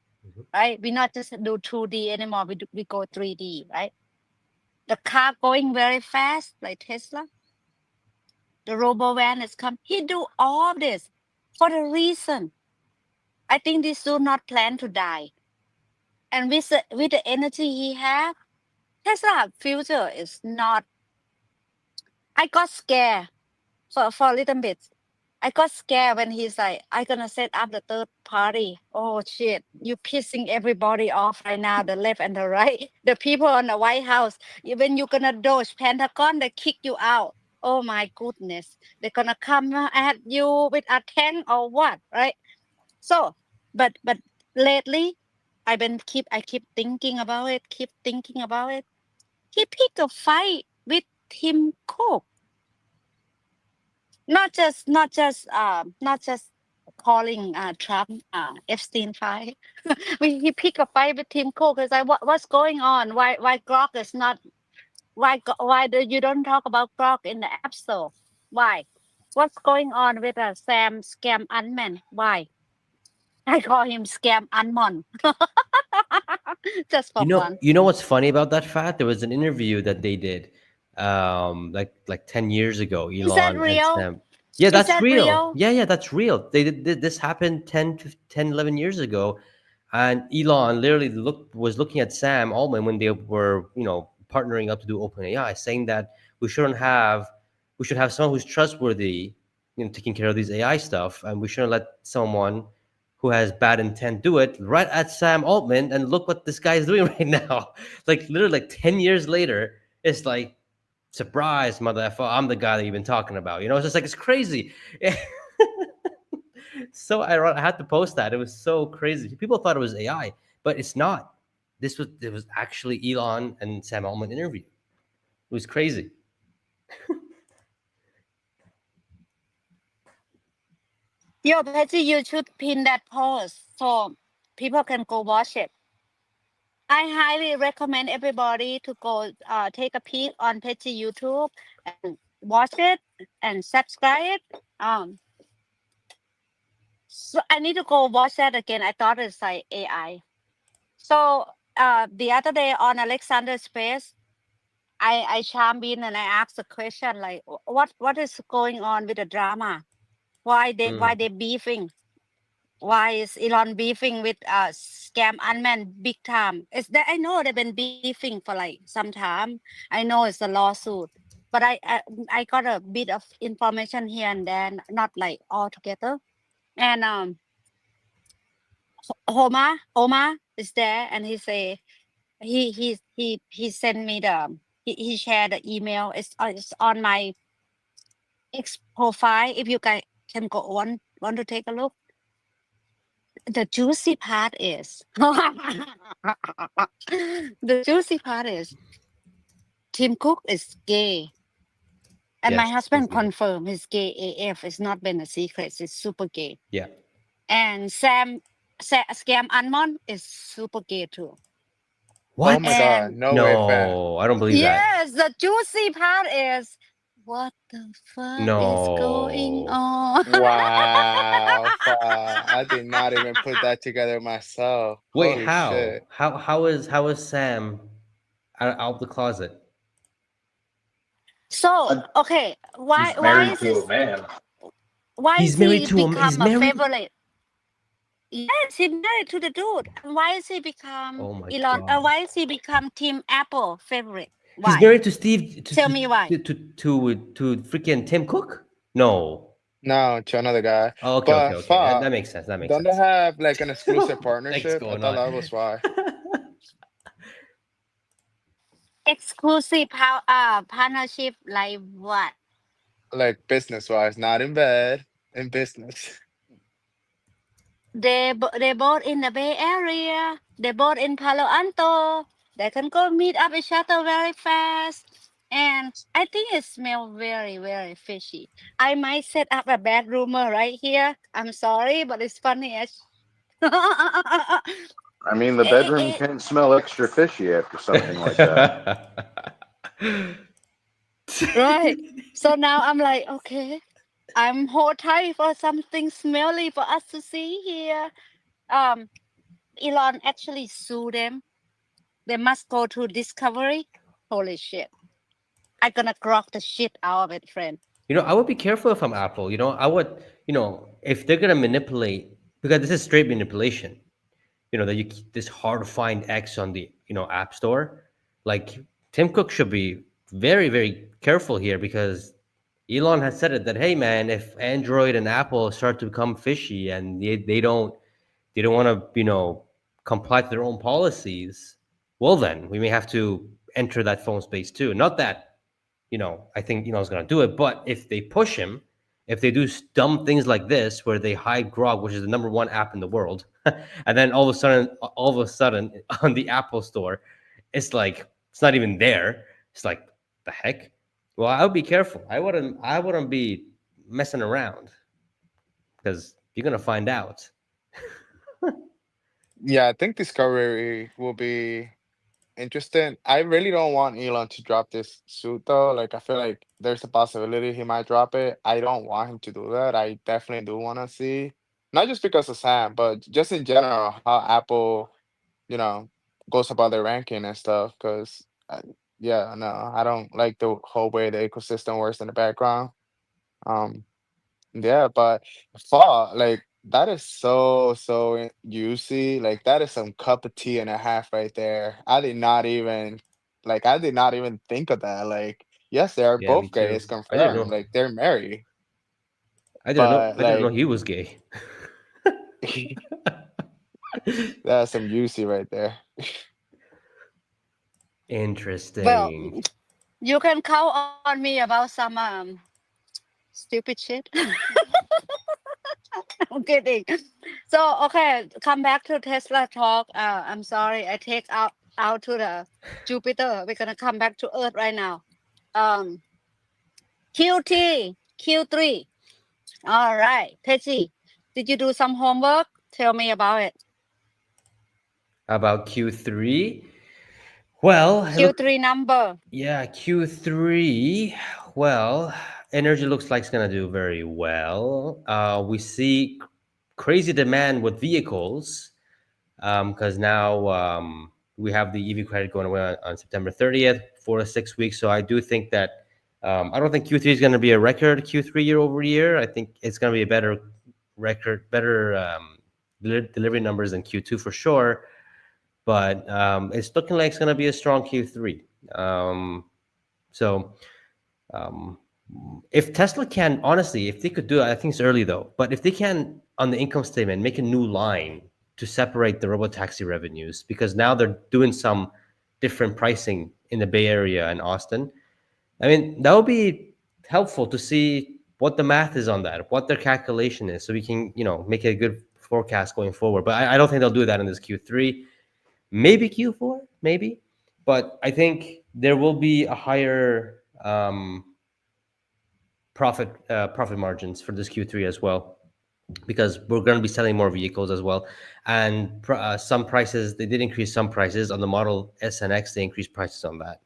right? We not just do 2D anymore. We go 3D, right? The car going very fast, like Tesla. The robo van is come. He do all this for the reason. I think this do not plan to die. And with the energy he have, Tesla future is not. I got scared for a little bit. I got scared when he's like, "I gonna set up the third party." Oh shit! You pissing everybody off right now, the left and the right, the people on the White House. When you gonna dodge Pentagon, they kick you out. Oh my goodness! They're gonna come at you with a tank or what, right? So, but lately, I keep thinking about it. Keep thinking about it. He picked a fight with Tim Cook. Not just calling Trump Epstein file. He picked a fight with Tim Cook. It's like what's going on? Why Grok is not you don't talk about Grok in the App Store? Why? What's going on with Sam Scam Unman? Why? I call him Scam Unmon. Just for fun. You know what's funny about that fact? There was an interview that they did, like 10 years ago. Is that Elon and real? Sam. Yeah, Is that's that real. real? Yeah, that's real. This happened 11 years ago, and Elon literally was looking at Sam Altman when they were partnering up to do OpenAI, saying that we should have someone who's trustworthy, taking care of these AI stuff, and we shouldn't let someone who has bad intent do it right at Sam Altman, and look what this guy is doing right now. Like literally, like 10 years later, it's like, surprise, mother effer, I'm the guy that you've been talking about. It's just like it's crazy. So I had to post that. It was so crazy. People thought it was AI, but it's not. It was actually Elon and Sam Altman interview. It was crazy. Yo, Pejjy, you should pin that post so people can go watch it. I highly recommend everybody to go take a peek on Pejjy YouTube and watch it and subscribe. So I need to go watch that again. I thought it's like AI. So the other day on Alexander's Space, I chimed in and I asked a question like, what is going on with the drama? Why they beefing? Why is Elon beefing with Scam Unman big time? Is that I know they've been beefing for like some time. I know it's a lawsuit, but I got a bit of information here and there, not like all together. And Omar is there, and he say he sent me he shared the email. It's on my X profile. If you guys can go want to take a look. The juicy part is Tim Cook is gay. And my Yes, husband he's gay. confirmed he's gay AF. It's not been a secret. It's super gay. Yeah. And Scam Anmon is super gay too. Oh What? my God. And No way, fam. No, I don't believe that. yes, the juicy part is what the fuck is going No. on? Wow, fuck. I did not even put that together myself. Wait, Holy shit. how is Sam out of the closet? So, okay, He's why married is to a this, man. why He's is married he to him. He's become a married. favorite? Yes, he married to the dude. And why is he become Oh my Elon? god. Why is he become Team Apple favorite? He's Why? married to Steve Tell me why. to freaking Tim Cook? No. No, to another guy. Oh, okay, okay, But okay. That, fuck, that makes sense. That makes don't they sense. have like an exclusive Thanks partnership? I going thought on. that was why. Exclusive partnership like what? Like business wise, not in bed, in business. They both in the Bay Area. They both in Palo Alto. They can go meet up each other very fast. And I think it smells very, very fishy. I might set up a bad rumor right here. I'm sorry, but it's funny as I mean, the bedroom can smell extra fishy after something like that. right. So now I'm like, okay, I'm hold tight for something smelly for us to see here. Um, Elon actually sued them. They must go to discovery. Holy shit. I'm gonna grok the shit out of it, friend. I would be careful if I'm Apple. I would, if they're gonna manipulate, because this is straight manipulation. That you keep this hard to find X on the App Store. Like Tim Cook should be very very careful here because Elon has said it that, hey man, if Android and Apple start to become fishy and they don't want to comply to their own policies, well then we may have to enter that phone space too. Not that I think Elon's going to do it, but if they push him, if they do dumb things like this where they hide Grok, which is the number one app in the world, and then all of a sudden on the Apple Store it's like it's not even there. It's like, the heck. Well, I would be careful. I wouldn't be messing around because you're going to find out. Yeah, I think Discovery will be interesting. I really don't want Elon to drop this suit though. Like I feel like there's a possibility he might drop it. I don't want him to do that. I definitely do want to see, not just because of Sam, but just in general how Apple, you know, goes about their ranking and stuff. Because yeah, no, I don't like the whole way the ecosystem works in the background. Um, yeah, but fall like that is so juicy. Like that is some cup of tea and a half right there. I did not even think of that. Like, yes, they are Yeah, me both gay, too. it's I didn't confirmed. know. Like they're married. I didn't know. But I didn't know like he was gay. that's some juicy right there. Well, Interesting. you can count on me about some stupid shit. I'm kidding. So okay, come back to Tesla talk. I'm sorry, I take out to the Jupiter. We're gonna come back to Earth right now. Um, Q3. All right, Pejjy, did you do some homework? Tell me about it. How about Q3? Well, it look Q3 number. yeah, Q3. Well, energy looks like it's gonna do very well. We see crazy demand with vehicles because now we have the EV credit going away on September 30th, 4 to 6 weeks. So I do think that I don't think Q3 is going to be a record Q3 year over year. I think it's going to be a better record, better delivery numbers than Q2 for sure. But it's looking like it's going to be a strong Q3. So um, if Tesla can, honestly, if they could do it, I think it's early though, but if they can on the income statement make a new line to separate the Robotaxi revenues, because now they're doing some different pricing in the Bay Area and Austin. I mean, that would be helpful to see what the math is on that, what their calculation is, so we can, make a good forecast going forward. But I don't think they'll do that in this Q3. Maybe Q4, maybe. But I think there will be a higher profit margins for this Q3 as well, because we're going to be selling more vehicles as well. And some prices, they did increase some prices on the Model S and X. They increased prices on that.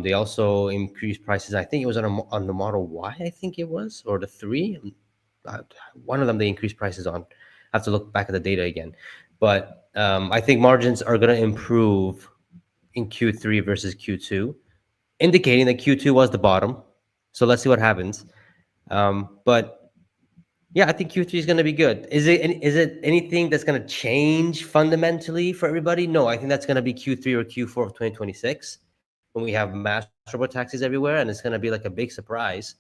They also increased prices. I think it was on the Model Y. I think it was, or the 3. One of them they increased prices on. I have to look back at the data again, but I think margins are going to improve in Q3 versus Q2, indicating that Q2 was the bottom. So let's see what happens. But yeah, I think Q3 is going to be good. Is it anything that's going to change fundamentally for everybody? No, I think that's going to be Q3 or Q4 of 2026 when we have mass robotaxis everywhere, and it's going to be like a big surprise.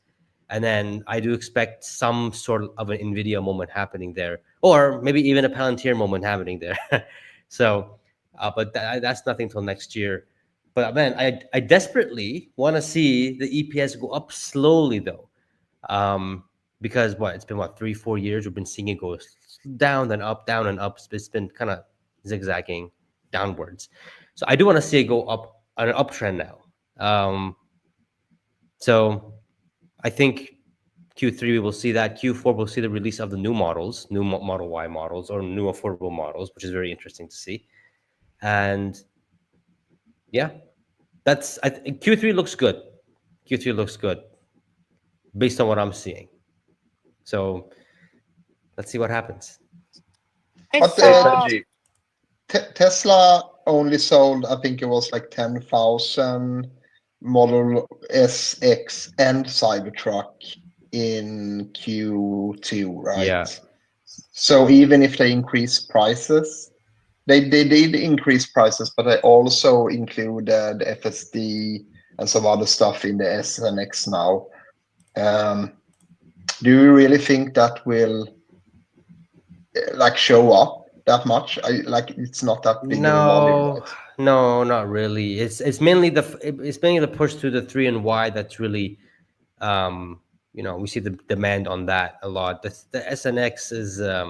And then I do expect some sort of an NVIDIA moment happening there, or maybe even a Palantir moment happening there. So, but that's nothing till next year. But man, I desperately want to see the EPS go up slowly though, because it's been 3-4 years we've been seeing it go down and up, down and up. It's been kind of zigzagging downwards. So I do want to see it go up on an uptrend now. So I think Q3 we will see that. Q4 we'll see the release of the new models, new Model Y models or new affordable models, which is very interesting to see. And yeah, Q3 looks good. Q3 looks good based on what I'm seeing. So let's see what happens. I But saw. Pejjy, Tesla only sold, I think it was like 10,000 Model S, X, and Cybertruck in Q2, right? Yeah. So even if they increase prices, they did increase prices, but they also included FSD and some other stuff in the S and X now. Do you really think that will like show up that much? It's not that big of a volume, No, right? no, not really. It's mainly the push to the 3 and Y that's really, we see the demand on that a lot. The SNX is, I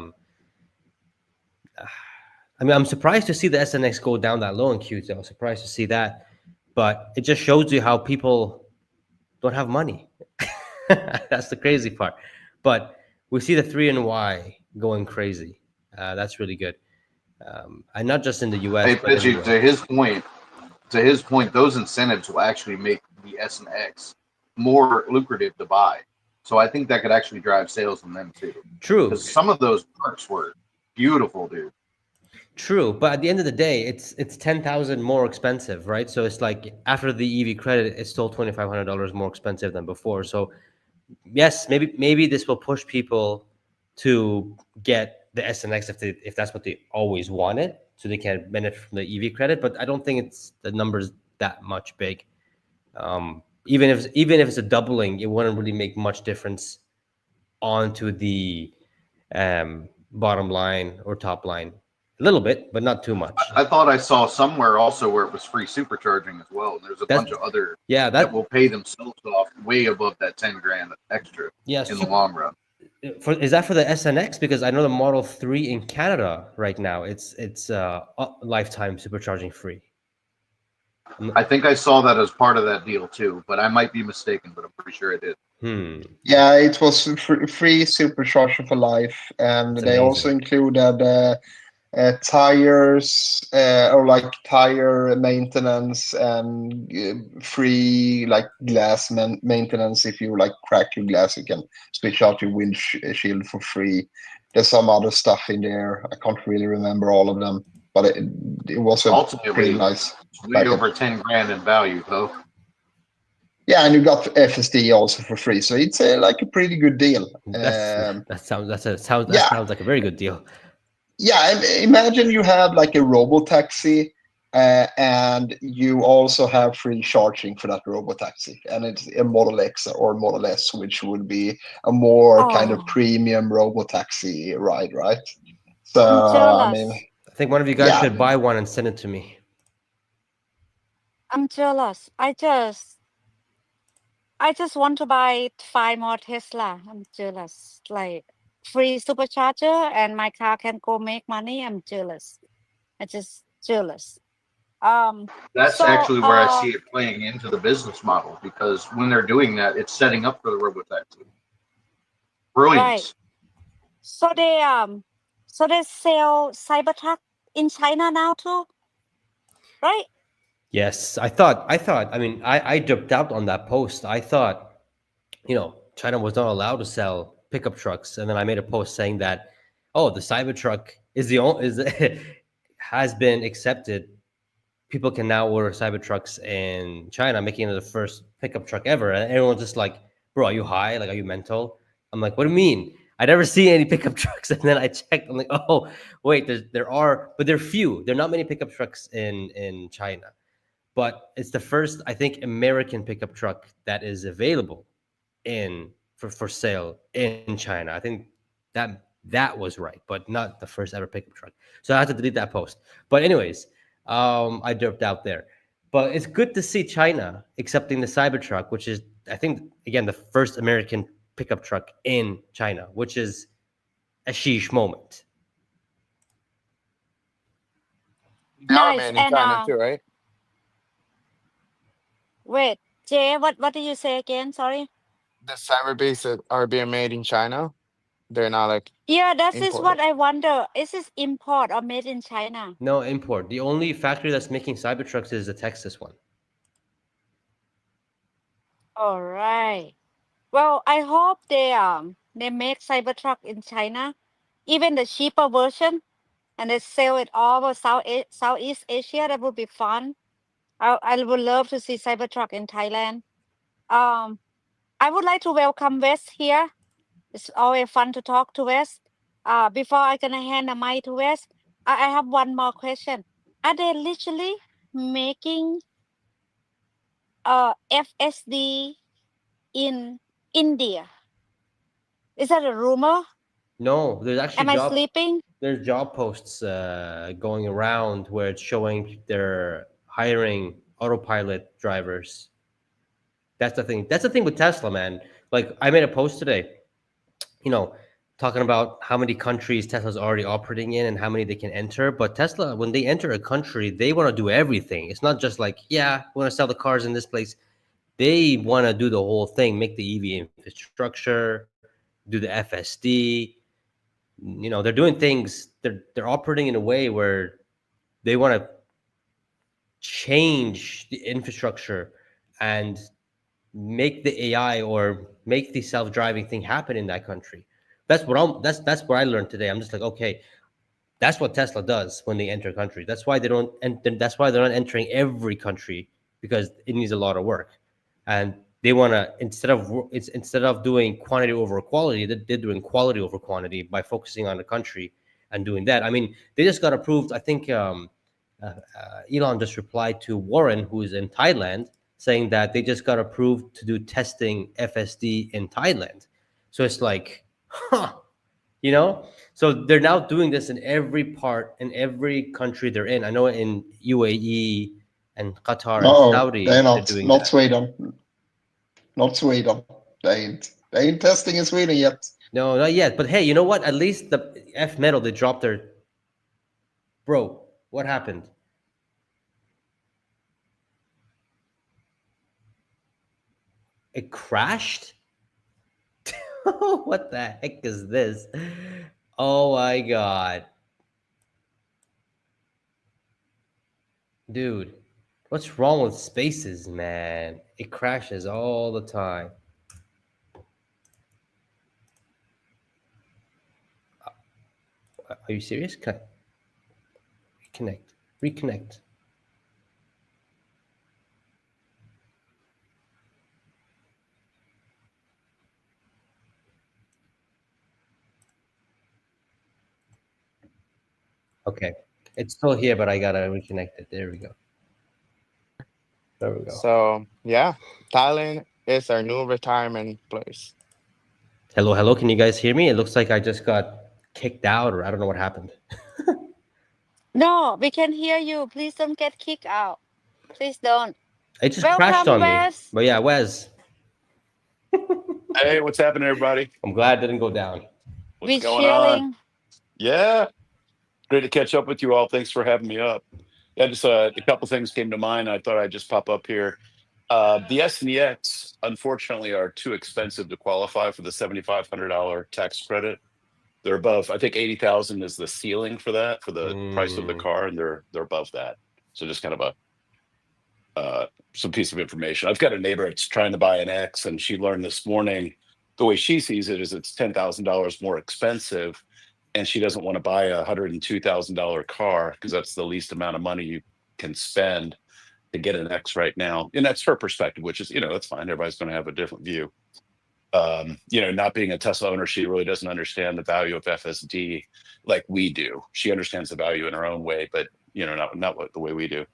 mean, I'm surprised to see the SNX go down that low in Q2. I'm surprised to see that, but it just shows you how people don't have money. That's the crazy part. But we see the 3 and Y going crazy. That's really good. And not just in the US, hey but Pejjy, everywhere. to his point, those incentives will actually make the S and X more lucrative to buy. So I think that could actually drive sales on them too. True. Because some of those parts were beautiful, dude. True, but at the end of the day, it's 10,000 more expensive, right? So it's like after the EV credit, it's still $2,500 more expensive than before. So yes, maybe this will push people to get the SNX if that's what they always wanted, so they can benefit from the EV credit. But I don't think it's the numbers that much big. Even if it's a doubling, it wouldn't really make much difference onto the bottom line or top line. A little bit, but not too much. I thought I saw somewhere also where it was free supercharging as well. And there's a bunch of other that will pay themselves off way above that 10 grand extra in the long run. Is that for the SNX? Because I know the Model 3 in Canada right now, it's lifetime supercharging free. I think I saw that as part of that deal too, but I might be mistaken, but I'm pretty sure it did. Yeah, it was free supercharger for life, and That's they amazing. also included tires or like tire maintenance and free like glass maintenance. If you like crack your glass, you can switch out your windshield for free. There's some other stuff in there. I can't really remember all of them, but it was a pretty nice. Way over 10 grand in value, though. Yeah, and you got FSD also for free, so it's like a pretty good deal. That sounds like a very good deal. Yeah, and imagine you have like a Robotaxi, and you also have free charging for that Robotaxi, and it's a Model X or Model S, which would be a more kind of premium Robotaxi ride, right? So I'm jealous. I mean, I think one of you guys should buy one and send it to me. I'm jealous. I just want to buy 5 more Tesla. I'm jealous. Like free supercharger and my car can go make money. I'm jealous. I just jealous. That's actually where I see it playing into the business model, because when they're doing that, it's setting up for the Robotaxi. Brilliant. Right. So they sell Cybertruck in China now too, right? Yes, I mean, I dipped out on that post. I thought, China was not allowed to sell pickup trucks, and then I made a post saying that, oh, the Cybertruck is the only is has been accepted. People can now order Cybertrucks in China, making it the first pickup truck ever. And everyone's just like, bro, are you high? Like, are you mental? I'm like, what do you mean? I never see any pickup trucks. And then I checked. I'm like, oh, wait, there are, but they're few. There are not many pickup trucks in China. But it's the first, I think, American pickup truck that is available in for sale in China. I think that was right, but not the first ever pickup truck. So I had to delete that post. But anyways, I dropped out there. But it's good to see China accepting the Cybertruck, which is, I think, again, the first American pickup truck in China, which is a sheesh moment. They are Nice. made in And China too, right? wait, Jay, what did you say again? Sorry. The cyber beasts that are being made in China, they're not like Yeah, that is what imported. I wonder. Is this import or made in China? No import. The only factory that's making Cybertrucks is the Texas one. All right. Well, I hope they make Cybertruck in China, even the cheaper version, and they sell it all over Southeast Asia. That would be fun. I would love to see Cybertruck in Thailand. Um, I would like to welcome Wes here. It's always fun to talk to Wes. Before I gonna hand the mic to Wes, I have one more question. Are they literally making FSD in India? Is that a rumor? No, there's actually Am I sleeping? there's job posts going around where it's showing they're hiring autopilot drivers. That's the thing. That's the thing with Tesla, man. Like I made a post today, you know, talking about how many countries Tesla's already operating in and how many they can enter. But Tesla, when they enter a country, they want to do everything. It's not just like, yeah, we want to sell the cars in this place. They want to do the whole thing, make the EV infrastructure, do the FSD. They're doing things. They're operating in a way where they want to change the infrastructure and make the AI or make the self-driving thing happen in that country. That's what I learned today. I'm just like, okay, that's what Tesla does when they enter a country. That's why they don't, and that's why they're not entering every country, because it needs a lot of work, and they want to, instead of doing quantity over quality, they're doing quality over quantity by focusing on the country and doing that. I mean, they just got approved. I think Elon just replied to Warren, who is in Thailand, saying that they just got approved to do testing FSD in Thailand. So it's like, huh, so they're now doing this in every country they're in. I know in UAE and Qatar and No, they're Saudi, they're not. doing Not that. Sweden. Not Sweden. They ain't. They ain't testing in Sweden yet. No, not yet. But hey, you know what? At least the F metal, they dropped their. Bro, what happened? It crashed? What the heck is this? Oh my god. Dude, what's wrong with spaces, man? It crashes all the time. Are you serious? Reconnect. Okay. It's still here, but I gotta reconnect it. There we go. There we go. So yeah, Thailand is our new retirement place. Hello. Can you guys hear me? It looks like I just got kicked out, or I don't know what happened. No, we can hear you. Please don't get kicked out. Please don't. It just crashed Welcome, on me. Wes. But yeah, Wes, Hey, what's happening, everybody? I'm glad it didn't go down. What's We going on? chilling. Yeah, great to catch up with you all. Thanks for having me up. Yeah, just a couple things came to mind. I thought I'd just pop up here. The S and the X, unfortunately, are too expensive to qualify for the $7,500 tax credit. They're above. I think 80,000 is the ceiling for that, for the price of the car, and they're above that. So just kind of a some piece of information. I've got a neighbor that's trying to buy an X, and she learned this morning the way she sees it is it's $10,000 more expensive, and she doesn't want to buy a $102,000 car because that's the least amount of money you can spend to get an X right now. And that's her perspective, which is, that's fine. Everybody's going to have a different view. Not being a Tesla owner, she really doesn't understand the value of FSD like we do. She understands the value in her own way, but not the way we do.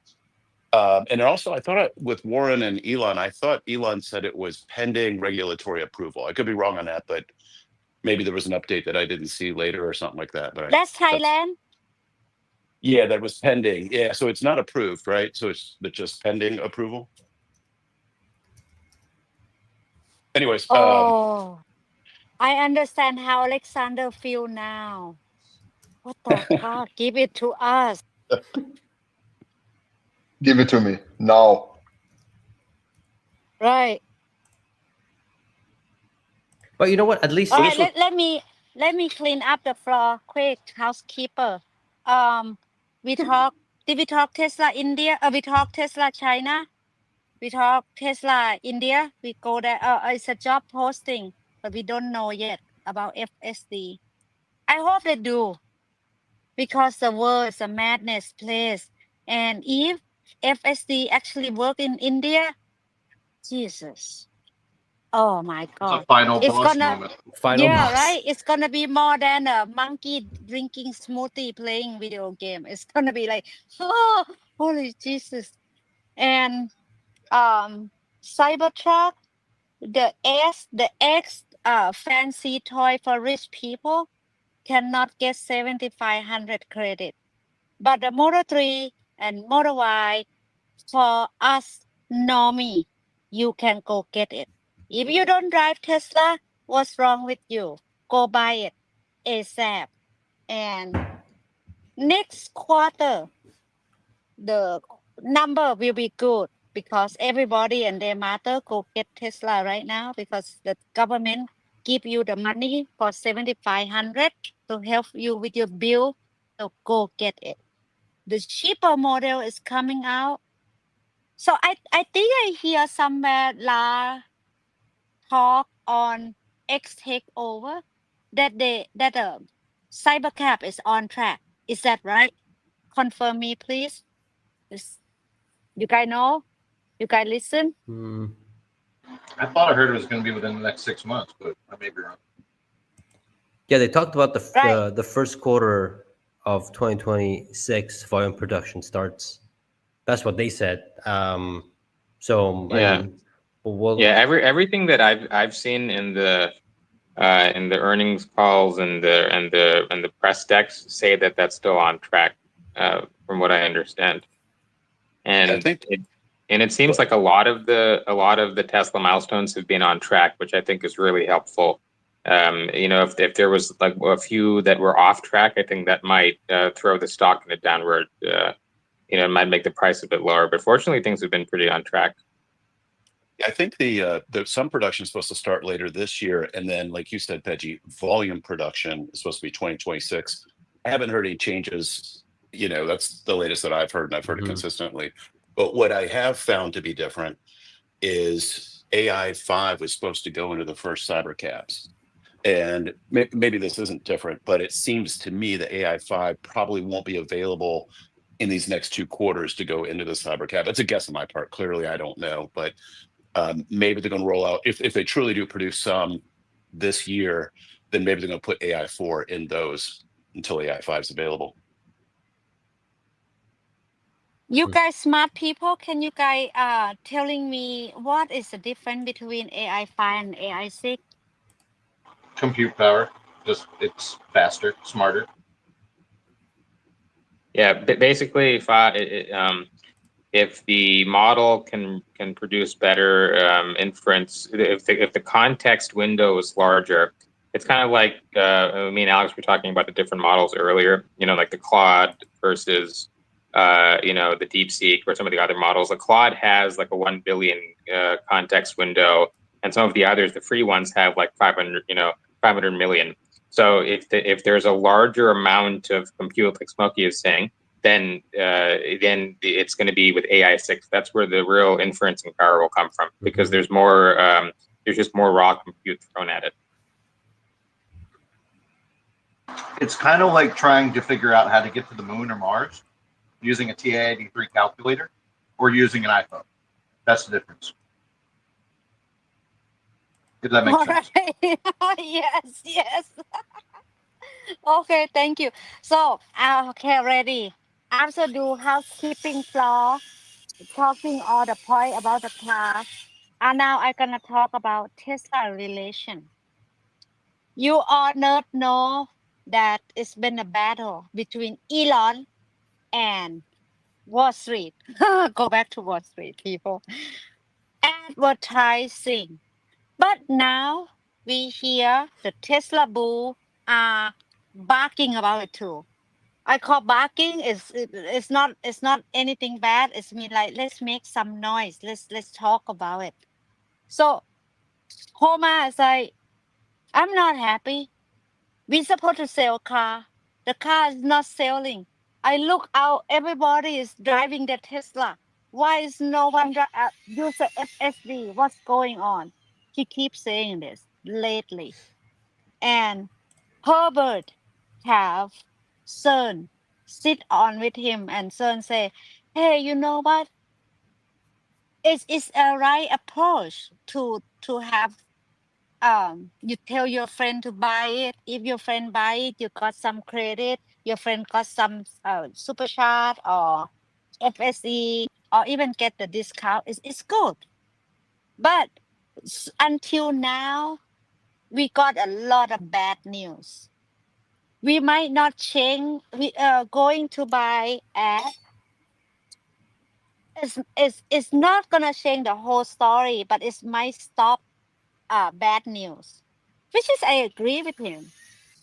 And then also, I thought with Warren and Elon, I thought Elon said it was pending regulatory approval. I could be wrong on that, but maybe there was an update that I didn't see later or something like that. But That's Thailand. Yeah, that was pending. Yeah, so it's not approved, right? So it's just pending approval. Anyways, Oh, I understand how Alexander feel now. What the fuck? Give it to us. Give it to me now. Right. But you know what? At least All right. Let me clean up the floor quick, housekeeper. We talk. Did we talk Tesla India? We talk Tesla China. We talk Tesla India. We go there. It's a job posting, but we don't know yet about FSD. I hope they do, because the world is a madness place. And if FSD actually work in India, Jesus. Oh my It's a God. final It's boss gonna, moment. final yeah, boss. right. It's gonna be more than a monkey drinking smoothie playing video game. It's gonna be like, oh, holy Jesus. And Cybertruck, the X fancy toy for rich people cannot get 7,500 credit. But the Model 3 and Model Y, for us normie, you can go get it. If you don't drive Tesla, what's wrong with you? Go buy it ASAP. And next quarter, the number will be good, because everybody and their mother go get Tesla right now, because the government give you the money for 7,500 to help you with your bill. So go get it. The cheaper model is coming out. So I think I hear somewhere talk on X Takeover that the Cybercab is on track. Is that right? Confirm me, please. You guys know? You guys listen? I thought I heard it was going to be within the next 6 months, but I may be wrong. Yeah, they talked about Right. the first quarter of 2026 volume production starts. That's what they said. So Yeah. I mean, we'll, Yeah, everything that I've seen in the earnings calls and the press decks say that that's still on track, from what I understand. And I think- it seems like a lot of the Tesla milestones have been on track, which I think is really helpful. If there was like a few that were off track, I think that might throw the stock in a downward. It might make the price a bit lower. But fortunately, things have been pretty on track. I think the some production is supposed to start later this year, and then, like you said, Pejjy, volume production is supposed to be 2026. I haven't heard any changes. That's the latest that I've heard, and I've heard it consistently. But what I have found to be different is AI5 was supposed to go into the first Cybercabs. And maybe this isn't different, but it seems to me that AI5 probably won't be available in these next 2 quarters to go into the Cybercab. That's a guess on my part. Clearly, I don't know, but maybe they're going to roll out, if they truly do produce some this year, then maybe they're going to put AI4 in those until AI5 is available. You guys smart people, can you guys telling me what is the difference between AI5 and AI6? Compute power, just it's faster, smarter. Yeah, basically, if the model can produce better inference, if the context window is larger, it's kind of like me and Alex were talking about the different models earlier. Like the Claude versus the DeepSeek or some of the other models. The Claude has like a 1 billion context window, and some of the others, the free ones, have like 500 million. So if there's a larger amount of compute, like Smokey is saying, then it's going to be with AI6. That's where the real inferencing power will come from, because there's just more raw compute thrown at it. It's kind of like trying to figure out how to get to the moon or Mars using a TI-83 calculator or using an iPhone. That's the difference. Did that make sense? Yes, yes. Okay, thank you. So, okay, ready. After do housekeeping floor, talking all the point about the car, and now I'm gonna talk about Tesla relation. You all not know that it's been a battle between Elon and Wall Street. Go back to Wall Street, people. Advertising. But now we hear the Tesla bull are barking about it too. I call barking is it's not anything bad. It's mean like let's make some noise. Let's talk about it. So Homa is like, I'm not happy. We supposed to sell car. The car is not selling. I look out, everybody is driving the Tesla. Why is no one use the FSD? What's going on? He keeps saying this lately. And Herbert have Cern sit on with him, and Cern say, hey, you know what? It's a right approach to have you tell your friend to buy it. If your friend buy it, you got some credit, your friend got some super chat or FSE, or even get the discount. It's good. But until now, we got a lot of bad news. We might not change. We going to buy ad. It's not gonna change the whole story, but it might stop bad news, which is I agree with him.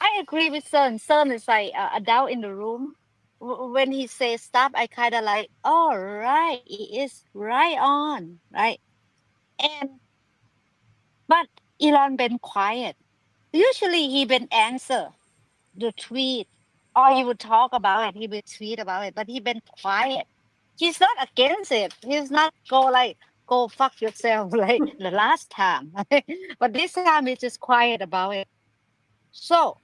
I agree with Sun. Sun is like a doubt in the room. When he says stuff, I kind of like, all right, he is right on, right? And but Elon been quiet. Usually he been answer the tweet, or he would talk about it. He would tweet about it, but he been quiet. He's not against it. He's not go fuck yourself like the last time. But this time he's just quiet about it. So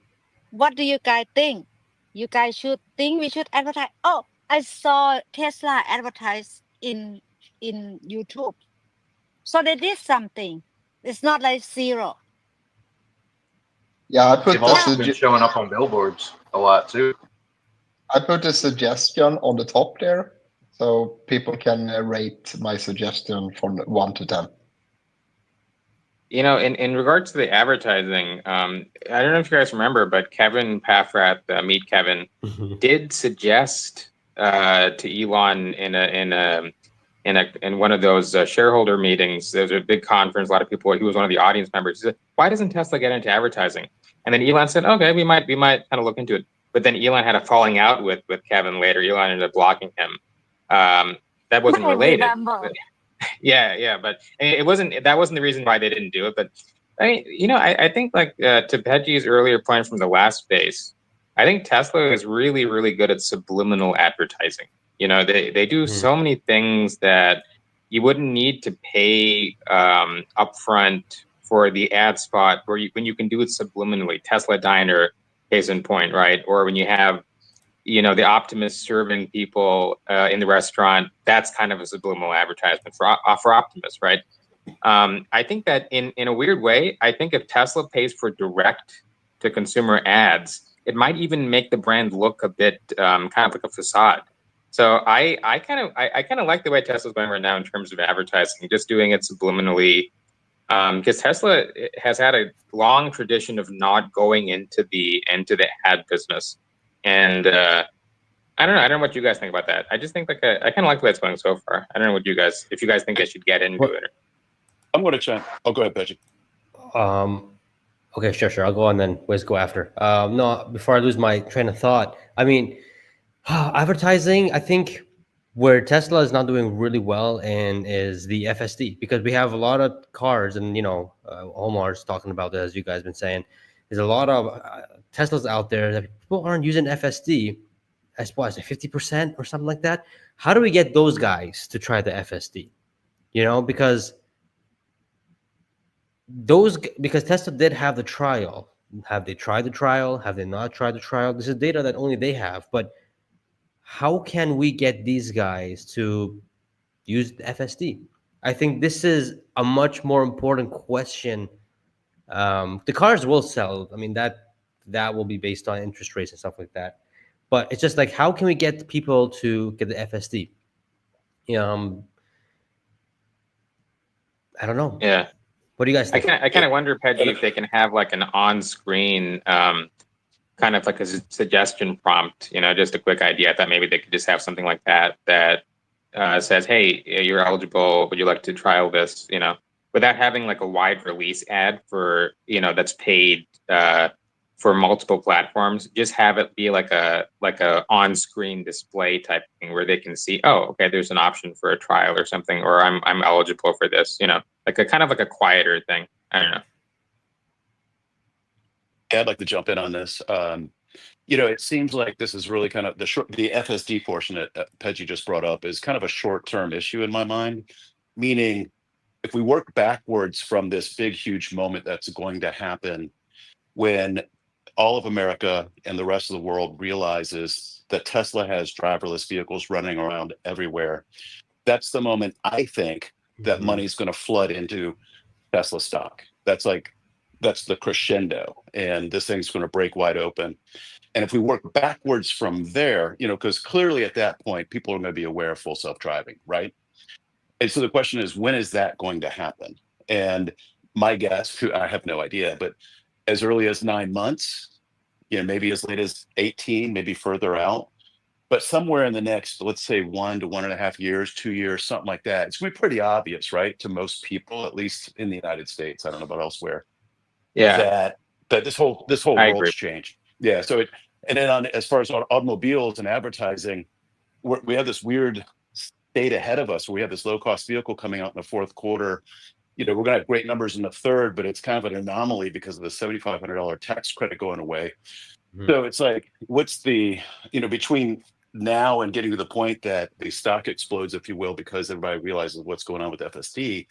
what do you guys think? You guys should think we should advertise. Oh, I saw Tesla advertise in YouTube. So they did something. It's not like zero. Yeah, I put They've also been showing up on billboards a lot too. I put a suggestion on the top there, so people can rate my suggestion from 1 to 10. You know, in regards to the advertising, I don't know if you guys remember, but Kevin Paffrath, Meet Kevin, did suggest to Elon in one of those shareholder meetings. There was a big conference, a lot of people. He was one of the audience members. He said, "Why doesn't Tesla get into advertising?" And then Elon said, "Okay, we might kind of look into it." But then Elon had a falling out with Kevin later. Elon ended up blocking him. That wasn't related. But, yeah, but that wasn't the reason why they didn't do it. But I think like to Pejjy's earlier point from the last space, I think Tesla is really, really good at subliminal advertising. You know, they do so many things that you wouldn't need to pay upfront for the ad spot when you can do it subliminally. Tesla Diner, case in point, right? Or when you have the Optimus serving people in the restaurant, that's kind of a subliminal advertisement for Optimus, right? I think that in a weird way, I think if Tesla pays for direct to consumer ads, it might even make the brand look a bit kind of like a facade. So I kind of like the way Tesla's going right now in terms of advertising, just doing it subliminally, because Tesla has had a long tradition of not going into the ad business. And I don't know what you guys think about that. I just think I kind of like the way it's going so far. I don't know if you guys think I should get into it. I'm going to check. Oh, go ahead, Pejjy. Okay, sure. I'll go on then. Wiz go after. No, before I lose my train of thought, I mean, advertising, I think where Tesla is not doing really well and is the FSD, because we have a lot of cars, and Omar's talking about that, as you guys been saying. There's a lot of Teslas out there that people aren't using FSD as well as 50% or something like that. How do we get those guys to try the FSD? You know, because Tesla did have the trial. Have they tried the trial? Have they not tried the trial? This is data that only they have. But how can we get these guys to use the FSD? I think this is a much more important question. The cars will sell. I mean, that will be based on interest rates and stuff like that. But it's just like, how can we get people to get the FSD? I don't know. Yeah. What do you guys think? I kind of wonder, Pejjy, if they can have like an on-screen kind of like a suggestion prompt, just a quick idea. I thought maybe they could just have something like that says, hey, you're eligible, would you like to trial this, without having like a wide release ad for, that's paid for multiple platforms. Just have it be like a on-screen display type thing where they can see, oh, okay, there's an option for a trial or something, or I'm eligible for this, like a kind of like a quieter thing. I don't know. Yeah, I'd like to jump in on this. It seems like this is really kind of the FSD portion that Pejjy just brought up is kind of a short-term issue in my mind. Meaning, if we work backwards from this big, huge moment that's going to happen when all of America and the rest of the world realizes that Tesla has driverless vehicles running around everywhere, that's the moment I think that money's going to flood into Tesla stock. That's the crescendo, and this thing's going to break wide open. And if we work backwards from there, because clearly at that point, people are going to be aware of full self-driving, right? And so the question is, when is that going to happen? And my guess, I have no idea, but as early as 9 months, maybe as late as 18, maybe further out, but somewhere in the next, let's say 1 to 1.5 years, 2 years, something like that, it's going to be pretty obvious, right? To most people, at least in the United States, I don't know about elsewhere. Yeah. That this whole world's changed. Yeah. So and then as far as automobiles and advertising, we have this weird state ahead of us where we have this low cost vehicle coming out in the fourth quarter. We're going to have great numbers in the third, but it's kind of an anomaly because of the $7,500 tax credit going away. So it's like, what's the, between now and getting to the point that the stock explodes, if you will, because everybody realizes what's going on with FSD,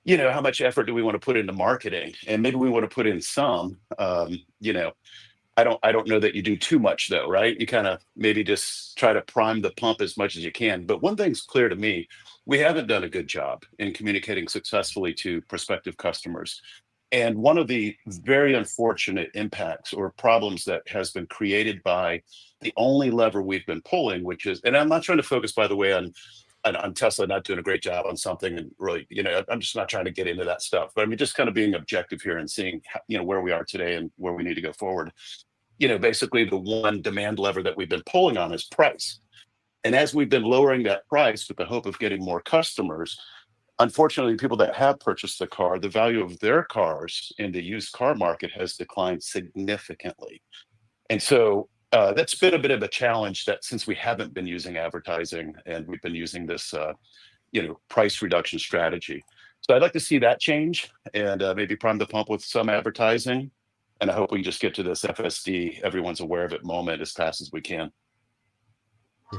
how much effort do we want to put into marketing? And maybe we want to put in some, I don't know that you do too much though, right? You kind of maybe just try to prime the pump as much as you can. But one thing's clear to me, we haven't done a good job in communicating successfully to prospective customers. And one of the very unfortunate impacts or problems that has been created by the only lever we've been pulling, which is, and I'm not trying to focus, by the way, on Tesla not doing a great job on something, and really, I'm just not trying to get into that stuff. But I mean, just kind of being objective here and seeing, where we are today and where we need to go forward. Basically, the one demand lever that we've been pulling on is price. And as we've been lowering that price with the hope of getting more customers, unfortunately, people that have purchased the car, the value of their cars in the used car market has declined significantly. And so that's been a bit of a challenge, that since we haven't been using advertising and we've been using this, price reduction strategy. So I'd like to see that change and maybe prime the pump with some advertising. And I hope we can just get to this FSD, everyone's aware of it moment as fast as we can.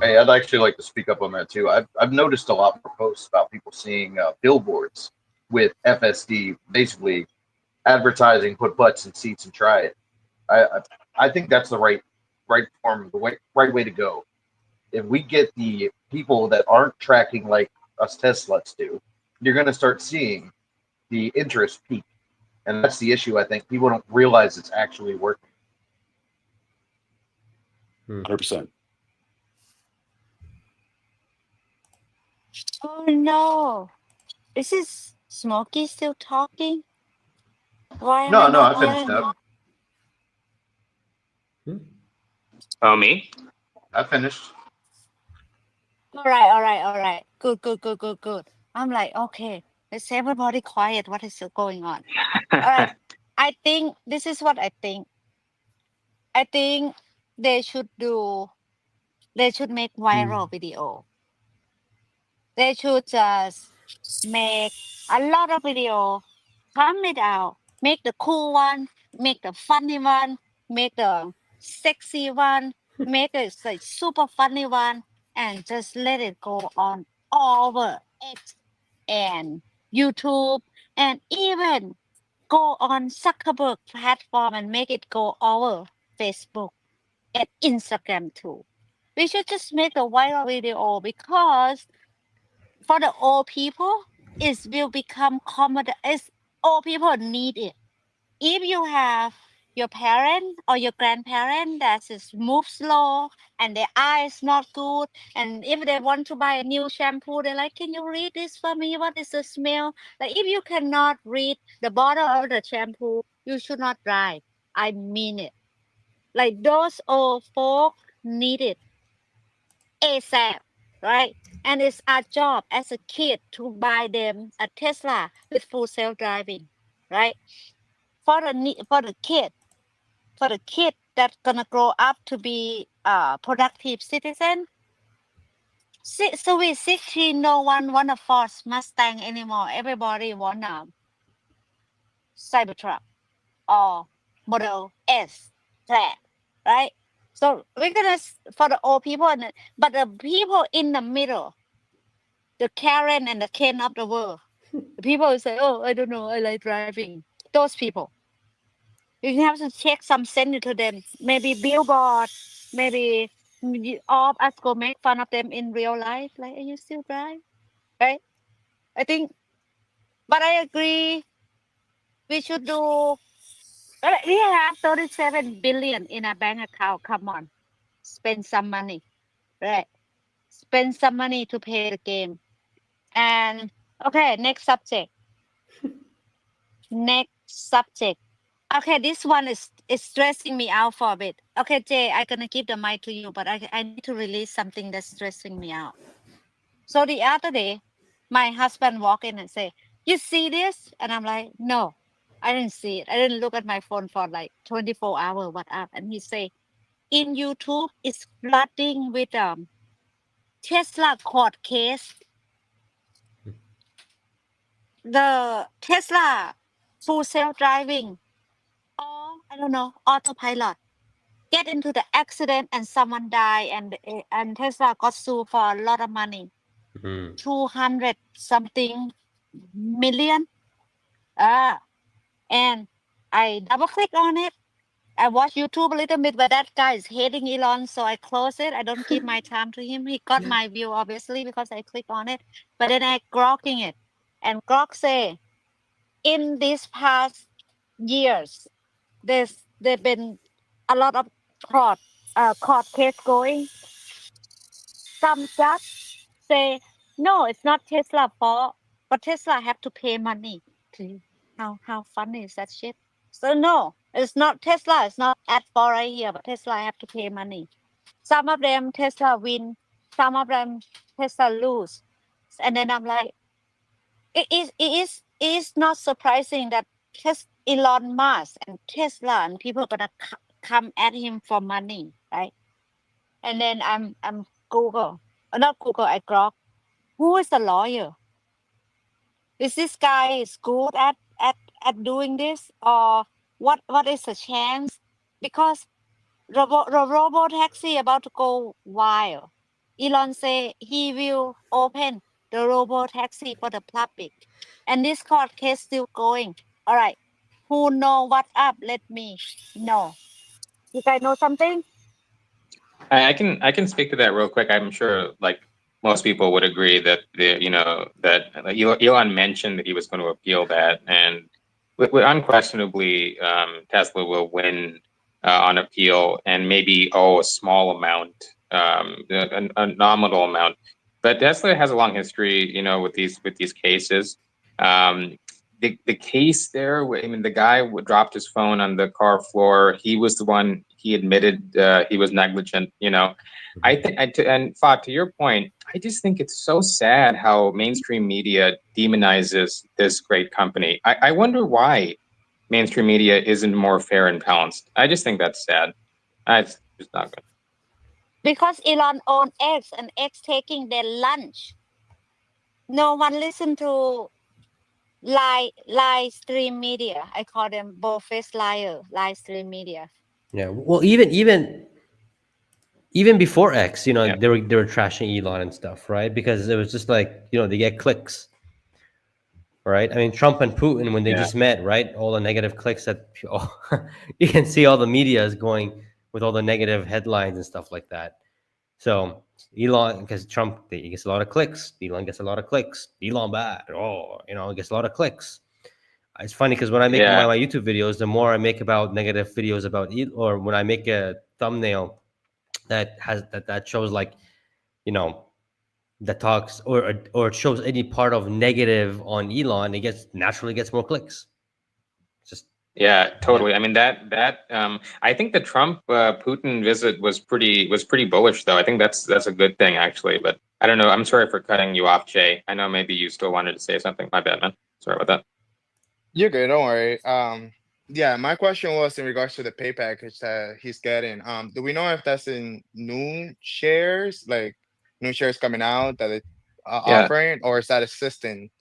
Hey, I'd actually like to speak up on that too. I've noticed a lot more posts about people seeing billboards with FSD, basically advertising, put butts in seats and try it. I think that's the right form, right way to go. If we get the people that aren't tracking like us Teslas do, you're going to start seeing the interest peak. And that's the issue. I think people don't realize it's actually working. 100%. Oh no. Is Smokey still talking? Why am No, I I not finished hearing up. him? Oh, me? I finished. All right. Good. I'm like, okay, let's everybody quiet. What is going on? All right. I think this is what I think. I think they should make viral video. They should just make a lot of video, come it out, make the cool one, make the funny one, make the sexy one, make a like super funny one and just let it go on all over X and YouTube and even go on Zuckerberg platform and make it go over Facebook and Instagram too. We should just make a viral video because for the old people, it will become common. Old people need it. If you have your parent or your grandparent that is move slow and their eyes not good, and if they want to buy a new shampoo, they're like, "Can you read this for me? What is the smell?" Like if you cannot read the bottle of the shampoo, you should not drive. I mean it. Like those old folk need it ASAP, right? And it's our job as a kid to buy them a Tesla with full self-driving, right? For the kid that's gonna grow up to be a productive citizen. So with 16, no one wanna force Mustang anymore. Everybody want a Cybertruck or Model S Plaid, right? So we're gonna for the old people, but the people in the middle, the Karen and the Ken of the world, the people who say, "Oh, I don't know, I like driving." Those people, you have to check some sense into them. Maybe billboard, maybe all of us go make fun of them in real life. Like, are you still drive? Right? I think, but I agree. We should do. We have 37 billion in a bank account. Come on, spend some money, right? Spend some money to pay the game. And okay, next subject. Next subject. Okay, this one is stressing me out for a bit. Okay, Jay, I'm gonna give the mic to you, but I need to release something that's stressing me out. So the other day, my husband walked in and say, "You see this?" And I'm like, "No, I didn't see it. I didn't look at my phone for like 24 hours. What up?" And he say, "In YouTube, it's flooding with Tesla court case. The Tesla full self-driving, or I don't know, autopilot get into the accident and someone die and Tesla got sued for a lot of money, Mm. 200 something million. And I double click on it. I watch YouTube a little bit, but that guy is hating Elon, so I close it. I don't give my time to him. He got my view obviously because I click on it, but then I grokking it, and Grok say in these past years there's been a lot of court case going. Some judge say, "No, it's not Tesla fault, but Tesla have to pay money." See how funny is that shit? So no, it's not Tesla. It's not at fault right here, but Tesla have to pay money. Some of them Tesla win, some of them Tesla lose, and then I'm like, it is not surprising that Elon Musk and Tesla and people gonna come at him for money, right? And then I'm Google, not Google, I Grok. Who is the lawyer? Is this guy is good at doing this, or what is the chance? Because Robotaxi about to go wild. Elon say he will open the Robotaxi for the public, and this court case still going. All right, who know what up? Let me know. You guys know something? I can speak to that real quick. I'm sure like most people would agree that Elon mentioned that he was going to appeal that, and unquestionably Tesla will win on appeal and maybe owe a small amount, a nominal amount. But Tesla has a long history, with these cases. The case there, I mean, the guy dropped his phone on the car floor. He was the one. He admitted he was negligent. I think, and Fat, to your point, I just think it's so sad how mainstream media demonizes this great company. I wonder why mainstream media isn't more fair and balanced. I just think that's sad. It's just not good. Because Elon own X and X taking their lunch. No one listen to lie stream media. I call them both-faced liar, lie stream media. Yeah. Well, even even before X, you know, Yeah. they were trashing Elon and stuff, right? Because it was just like, you know, they get clicks, right? I mean, Trump and Putin when they Yeah. just met, right? All the negative clicks that you can see all the media is going with all the negative headlines and stuff like that. So Elon, because Trump he gets a lot of clicks, Elon gets a lot of clicks. Elon bad, oh, you know, it gets a lot of clicks. It's funny because when I make Yeah. my YouTube videos, the more I make about negative videos about or when I make a thumbnail that has that shows like, you know, that talks or it shows any part of negative on Elon, it gets naturally gets more clicks. Just Yeah, yeah. totally. I mean that I think the Trump Putin visit was pretty bullish though. I think that's a good thing actually. But I don't know. I'm sorry for cutting you off, Jay. I know maybe you still wanted to say something. My bad, man. Sorry about that. You're good, don't worry. Yeah, my question was in regards to the pay package that he's getting. Do we know if that's in new shares, like new shares coming out that it's Yeah. offering, or is that existing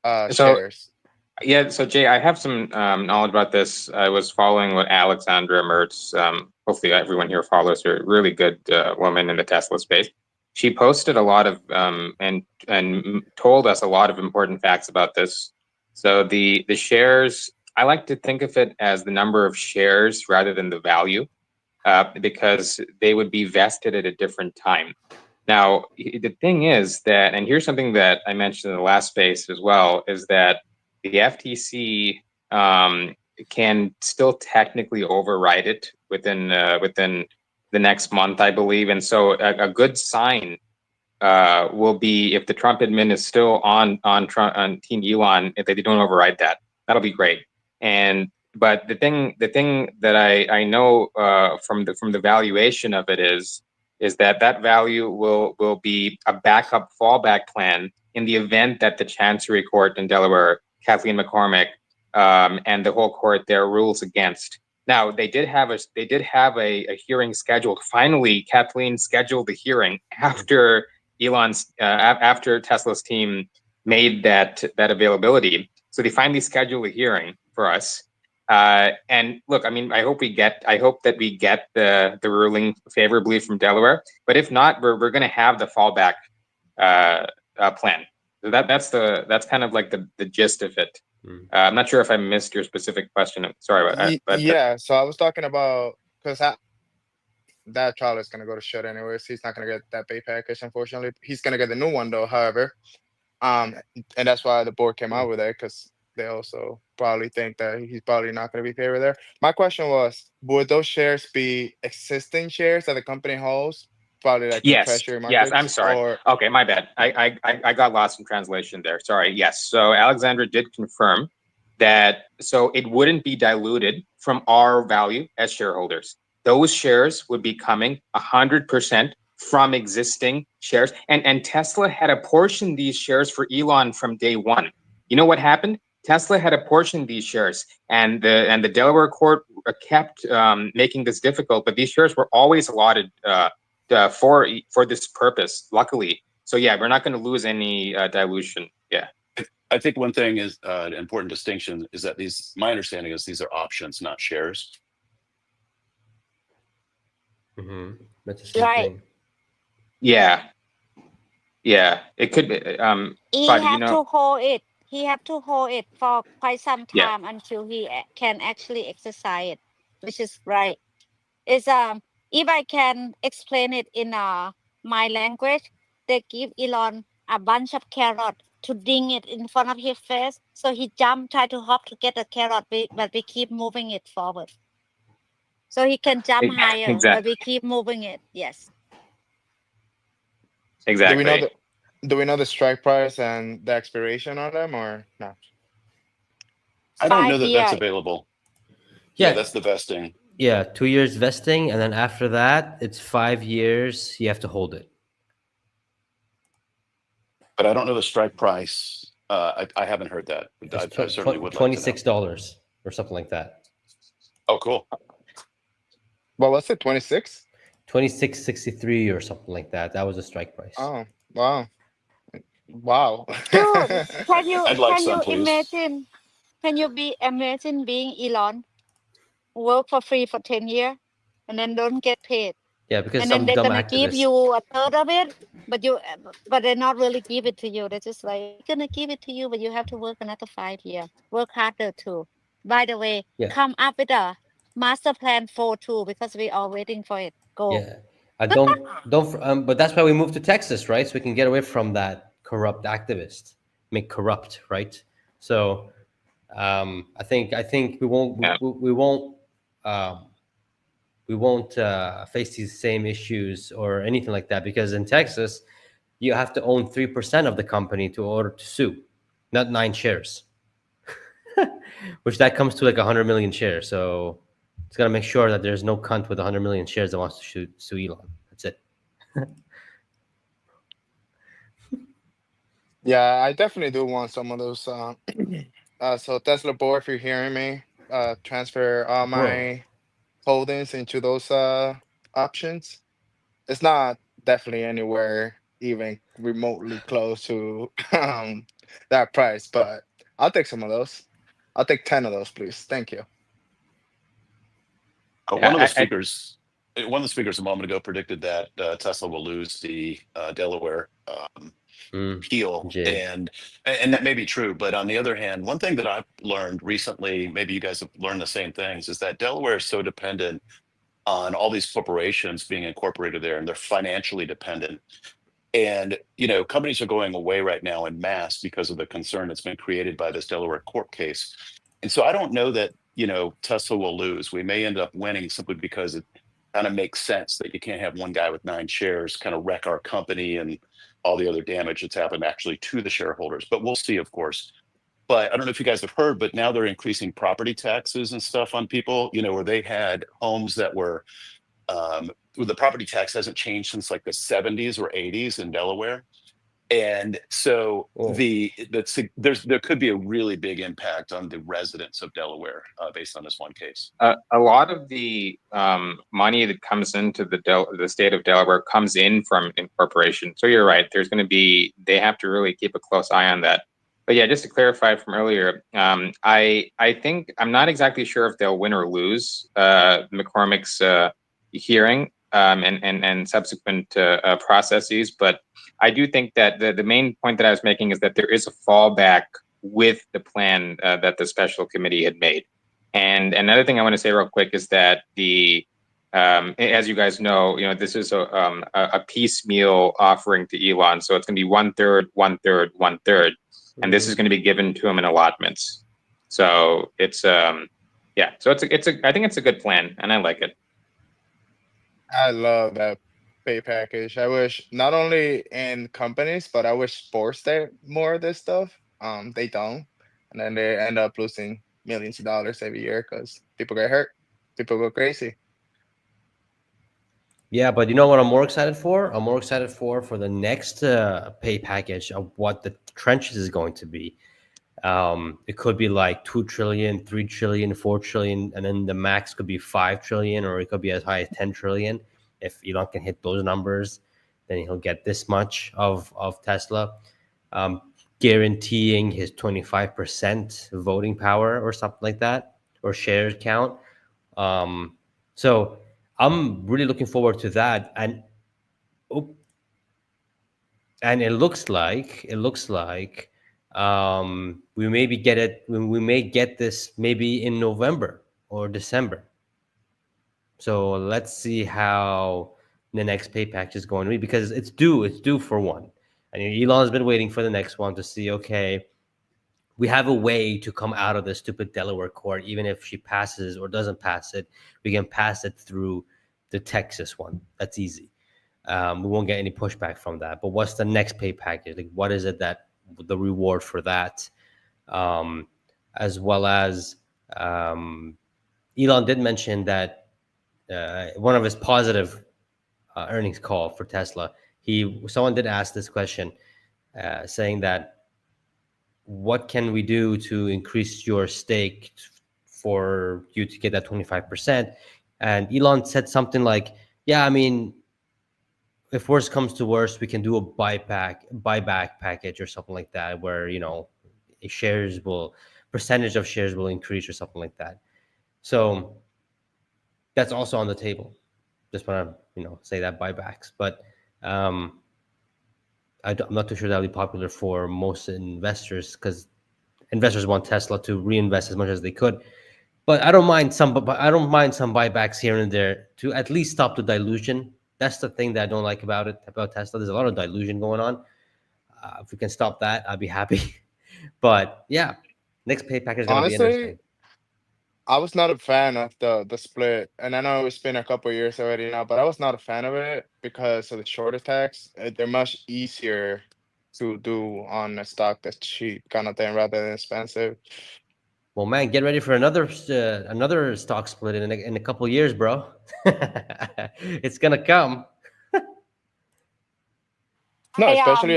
So shares? yeah, so Jay, I have some knowledge about this. I was following what Alexandra Mertz, hopefully everyone here follows her, really good woman in the Tesla space. She posted a lot of and told us a lot of important facts about this. So the shares, I like to think of it as the number of shares rather than the value, because they would be vested at a different time. Now, the thing is that, and here's something that I mentioned in the last space as well, is that the FTC can still technically override it within the next month, I believe. And so a good sign will be if the Trump admin is still on Team Elon, if they don't override that, that'll be great. But the thing that I know from the valuation of it is that value will be a backup fallback plan in the event that the Chancery Court in Delaware, Kathleen McCormick, and the whole court there rules against. Now they did have a hearing scheduled. Finally, Kathleen scheduled the hearing after after Tesla's team made that availability. So they finally scheduled a hearing for us. And look, I mean, I hope that we get the ruling favorably from Delaware. But if not, we're going to have the fallback plan. So that's kind of like the gist of it. I'm not sure if I missed your specific question. Sorry about that. But Yeah, so I was talking about because that trial is going to go to shit anyways. He's not going to get that pay package, unfortunately. He's going to get the new one though, however. And that's why the board came out with it, because they also probably think that he's probably not going to be favored there. My question was, would those shares be existing shares that the company holds, probably like in treasury markets? Yes, I'm sorry. Or Okay, my bad. I got lost in translation there. Sorry. Yes. So Alexandra did confirm that, so it wouldn't be diluted from our value as shareholders. Those shares would be coming 100% from existing shares. And Tesla had apportioned these shares for Elon from day one. You know what happened? Tesla had apportioned these shares, and the Delaware court kept making this difficult, but these shares were always allotted for this purpose, luckily. So yeah, we're not going to lose any dilution. Yeah. I think one thing is an important distinction is that my understanding is these are options, not shares. That's the same Right. thing. Yeah. Yeah. It could be. He But have to hold it. He have to hold it for quite some Yeah. time until he can actually exercise it, which is right. Is if I can explain it in my language, they give Elon a bunch of carrot to ding it in front of his face, so he try to hop to get the carrot, but we keep moving it forward. So he can jump higher, but Exactly. we keep moving it. Yes. Exactly. do we know the strike price and the expiration on them, or no? I don't know 5 that that's years. available. Yeah. Yeah, that's the vesting. Yeah, 2 years vesting, and then after that, it's 5 years. You have to hold it. But I don't know the strike price. I haven't heard that. I certainly would like to know. $26 or something like that. Oh, cool. Well, let's say 26. 26.63 or something like that. That was the strike price. Oh, wow. Wow. Dude, I'd like can some, you please. imagine? Can you imagine being Elon, work for free for 10 years, and then don't get paid? Yeah, because And then some they're dumb gonna give activists. you a third of it, but they're not really give it to you. They're just like, we're gonna give it to you, but you have to work another 5 years. Work harder too. By the way, Yeah, come up with a master plan for too, because we are waiting for it. Go. yeah. But that's why we moved to Texas, right? So we can get away from that corrupt activist, make corrupt, right? So I think Yeah. um, we won't face these same issues or anything like that because in Texas you have to own 3% of the company to order to sue, not 9 shares, which that comes to like 100 million shares. So it's got to make sure that there's no cunt with 100 million shares that wants to sue Elon. That's it. Yeah, I definitely do want some of those. So Tesla board, if you're hearing me, transfer all Bro, my holdings into those options. It's not definitely anywhere even remotely close to that price, but I'll take some of those. I'll take 10 of those, please. Thank you. One of the Yeah, speakers, a moment ago predicted that Tesla will lose the Delaware appeal, Jay. and that may be true. But on the other hand, one thing that I've learned recently, maybe you guys have learned the same things, is that Delaware is so dependent on all these corporations being incorporated there, and they're financially dependent. And companies are going away right now in mass because of the concern that's been created by this Delaware court case. And so I don't know that Tesla will lose. We may end up winning simply because it kind of makes sense that you can't have one guy with 9 shares kind of wreck our company and all the other damage that's happened actually to the shareholders. But we'll see, of course. But I don't know if you guys have heard, but now they're increasing property taxes and stuff on people, where they had homes that were where the property tax hasn't changed since like the 70s or 80s in Delaware. And so Oh, there could be a really big impact on the residents of Delaware based on this one case. a lot of the money that comes into the state of Delaware comes in from incorporation. So you're right. They have to really keep a close eye on that. But yeah, just to clarify from earlier, I think I'm not exactly sure if they'll win or lose McCormick's hearing and subsequent processes, but I do think that the main point that I was making is that there is a fallback with the plan that the special committee had made. And another thing I want to say real quick is that as you guys know, this is a piecemeal offering to Elon, so it's going to be 1/3, 1/3, 1/3, and this is going to be given to him in allotments. So it's yeah, so I think it's a good plan, and I like it. I love that pay package. I wish not only in companies, but I wish sports did more of this stuff. They don't, and then they end up losing millions of dollars every year because people get hurt, people go crazy. yeah, but you know what I'm more excited for? I'm more excited for the next pay package of what the trenches is going to be. It could be like 2 trillion, 3 trillion, 4 trillion, and then the max could be 5 trillion, or it could be as high as 10 trillion. If Elon can hit those numbers, then he'll get this much of Tesla, um, guaranteeing his 25% voting power or something like that, or share count. So I'm really looking forward to that. Oh, and it looks like we may get this maybe in November or December. So let's see how the next pay package is going to be, because it's due for one. And Elon's been waiting for the next one to see, okay, we have a way to come out of the stupid Delaware court. Even if she passes or doesn't pass it, we can pass it through the Texas one. That's easy. We won't get any pushback from that. But what's the next pay package? Like, what is it that the reward for that? As well as Elon did mention that one of his positive earnings call for Tesla, someone did ask this question, saying that what can we do to increase your stake for you to get that 25%? And Elon said something like, yeah, I mean, if worst comes to worst, we can do a buyback package or something like that, where percentage of shares will increase or something like that. So that's also on the table. Just want to say that buybacks, but um, I'm not too sure that'll be popular for most investors because investors want Tesla to reinvest as much as they could. But I don't mind some. But I don't mind some buybacks here and there to at least stop the dilution. That's the thing that I don't like about Tesla. There's a lot of dilution going on. If we can stop that, I'd be happy. But yeah, next pay package is gonna be Honestly, interesting. I was not a fan of the split, and I know it's been a couple years already now, but I was not a fan of it because of the short attacks. They're much easier to do on a stock that's cheap, kind of thing, rather than expensive. Well, man, get ready for another stock split in a couple years, bro. It's gonna come. No, I especially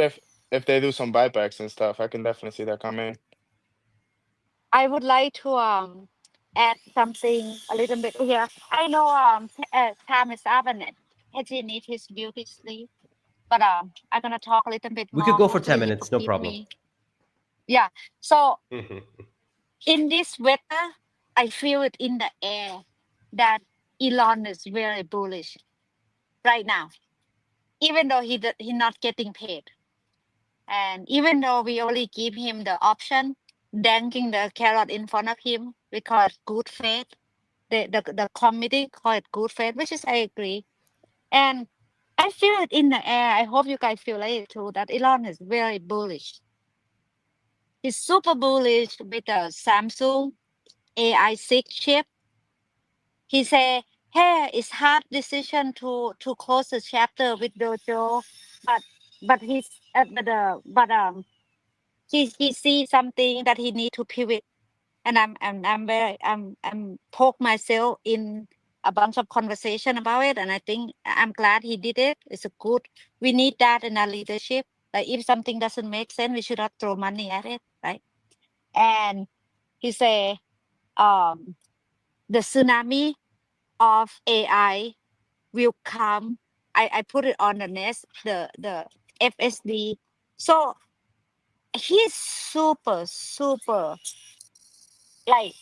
if they do some buybacks and stuff, I can definitely see that coming. I would like to add something a little bit here. I know time is up and Pejjy need his beauty sleep, but I'm gonna talk a little bit We could more. go for 10 Hopefully he minutes, no forgive problem. me. Yeah. So Mhm. in this weather, I feel it in the air that Elon is very bullish right now, even though he not getting paid. And even though we only give him the option, danking the carrot in front of him, we call it good faith. The committee call it good faith, which is I agree. And I feel it in the air. I hope you guys feel it too, that Elon is very bullish. He's super bullish with the Samsung AI6 chip. He say, hey, it's hard decision to close the chapter with Dojo, but he's he see something that he need to pivot, and I'm poke myself in a bunch of conversation about it, and I think I'm glad he did it. It's a good. We need that in our leadership. Like if something doesn't make sense, we should not throw money at it, right? And he say, the tsunami of AI will come. I put it on the nest, the FSD. So he's super like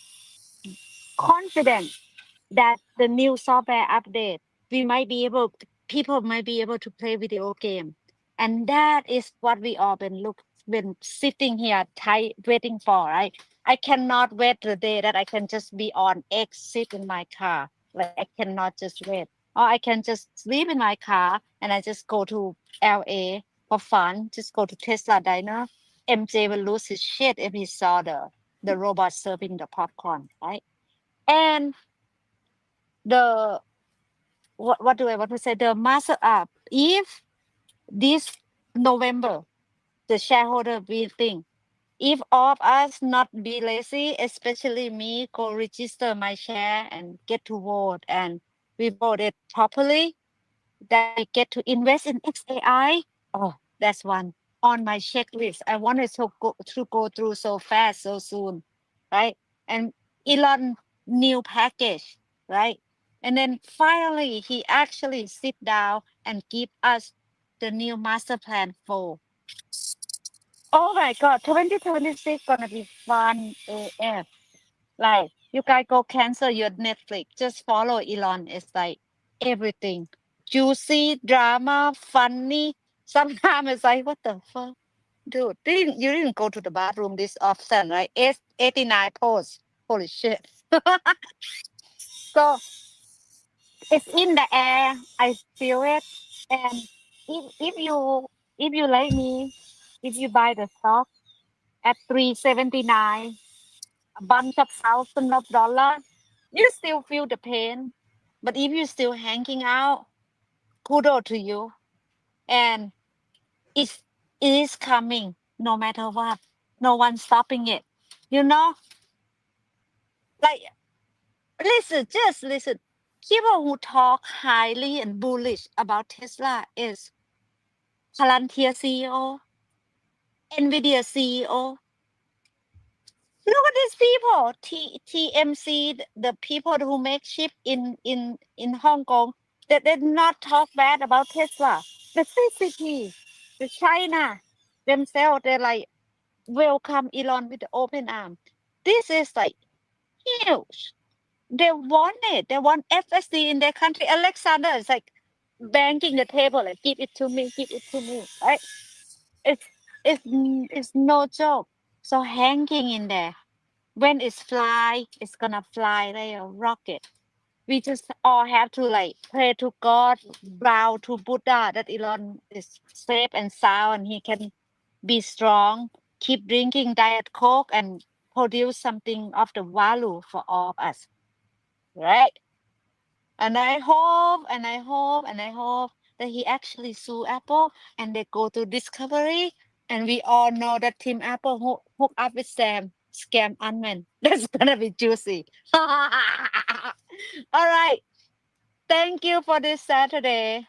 confident that the new software update we might be able people might be able to play video game, and that is what we all been sitting here tight waiting for, right? I cannot wait the day that I can just be on X, sit in my car. Like I cannot just wait, or I can just sleep in my car and I just go to LA for fun, just go to Tesla diner. MJ will lose his shit if he saw the robot serving the popcorn, right? And the what do I want to say? The master up. If this November, the shareholder meeting, if all of us not be lazy, especially me, go register my share and get to vote, and we voted properly, that we get to invest in XAI. Oh, that's one on my checklist. I wanted to go through so fast, so soon, right? And Elon new package, right? And then finally, he actually sit down and give us the new master plan for. Oh my God, 2026 gonna be fun AF. Like you guys go cancel your Netflix. Just follow Elon. It's like everything. Juicy, drama, funny. Sometimes it's like, what the fuck? Dude, you didn't go to the bathroom this often, right? 89 posts. Holy shit. So it's in the air. I feel it. And if you like me, if you buy the stock at 379, a bunch of thousands of dollars, you still feel the pain. But if you're still hanging out, kudos to you. And it's, it is coming no matter what. No one's stopping it. You know, like, listen, just listen. People who talk highly and bullish about Tesla is Palantir CEO, Nvidia CEO. Look at these people, TMC, the people who make chip in Hong Kong. That they did not talk bad about Tesla. The CCP, the China themselves, they're like welcome Elon with the open arm. This is like huge. they want it. They want FSD in their country. Alexander is like banging the table, like give it to me, give it to me. Right? It's it's no joke. So hanging in there. When it's fly, it's gonna fly like a rocket. We just all have to like pray to God, bow to Buddha that Elon is safe and sound and he can be strong, keep drinking Diet Coke and produce something of the value for all of us. Right? And I hope and I hope and I hope that he actually sue Apple and they go to discovery. And we all know that Team Apple hook up with Sam, scam unman. That's gonna be juicy. All right. Thank you for this Saturday.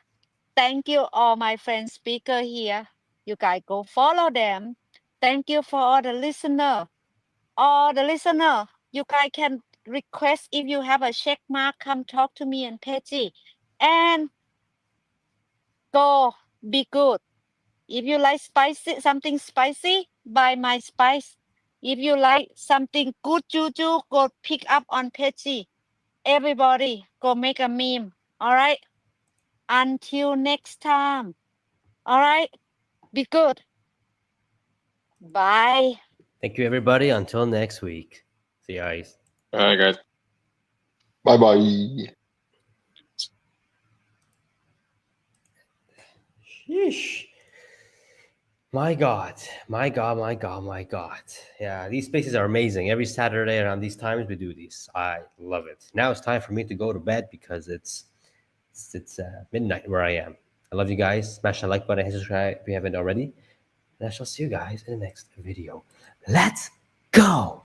Thank you, all my friends speaker here. You guys go follow them. Thank you for all the listener. All the listener, you guys can request if you have a check mark, come talk to me and Pejjy. And go be good. If you like spicy, something spicy, buy my spice. If you like something good juju, go pick up on Pejjy. Everybody, go make a meme. All right. Until next time. All right. Be good. Bye. Thank you, everybody. Until next week. See you guys. All right, guys. Bye bye. Sheesh. My God, my God, my God, my God. Yeah, these spaces are amazing. Every Saturday around these times we do these. I love it. Now it's time for me to go to bed because it's midnight where I am. I love you guys. Smash that like button and subscribe if you haven't already. And I shall see you guys in the next video. Let's go.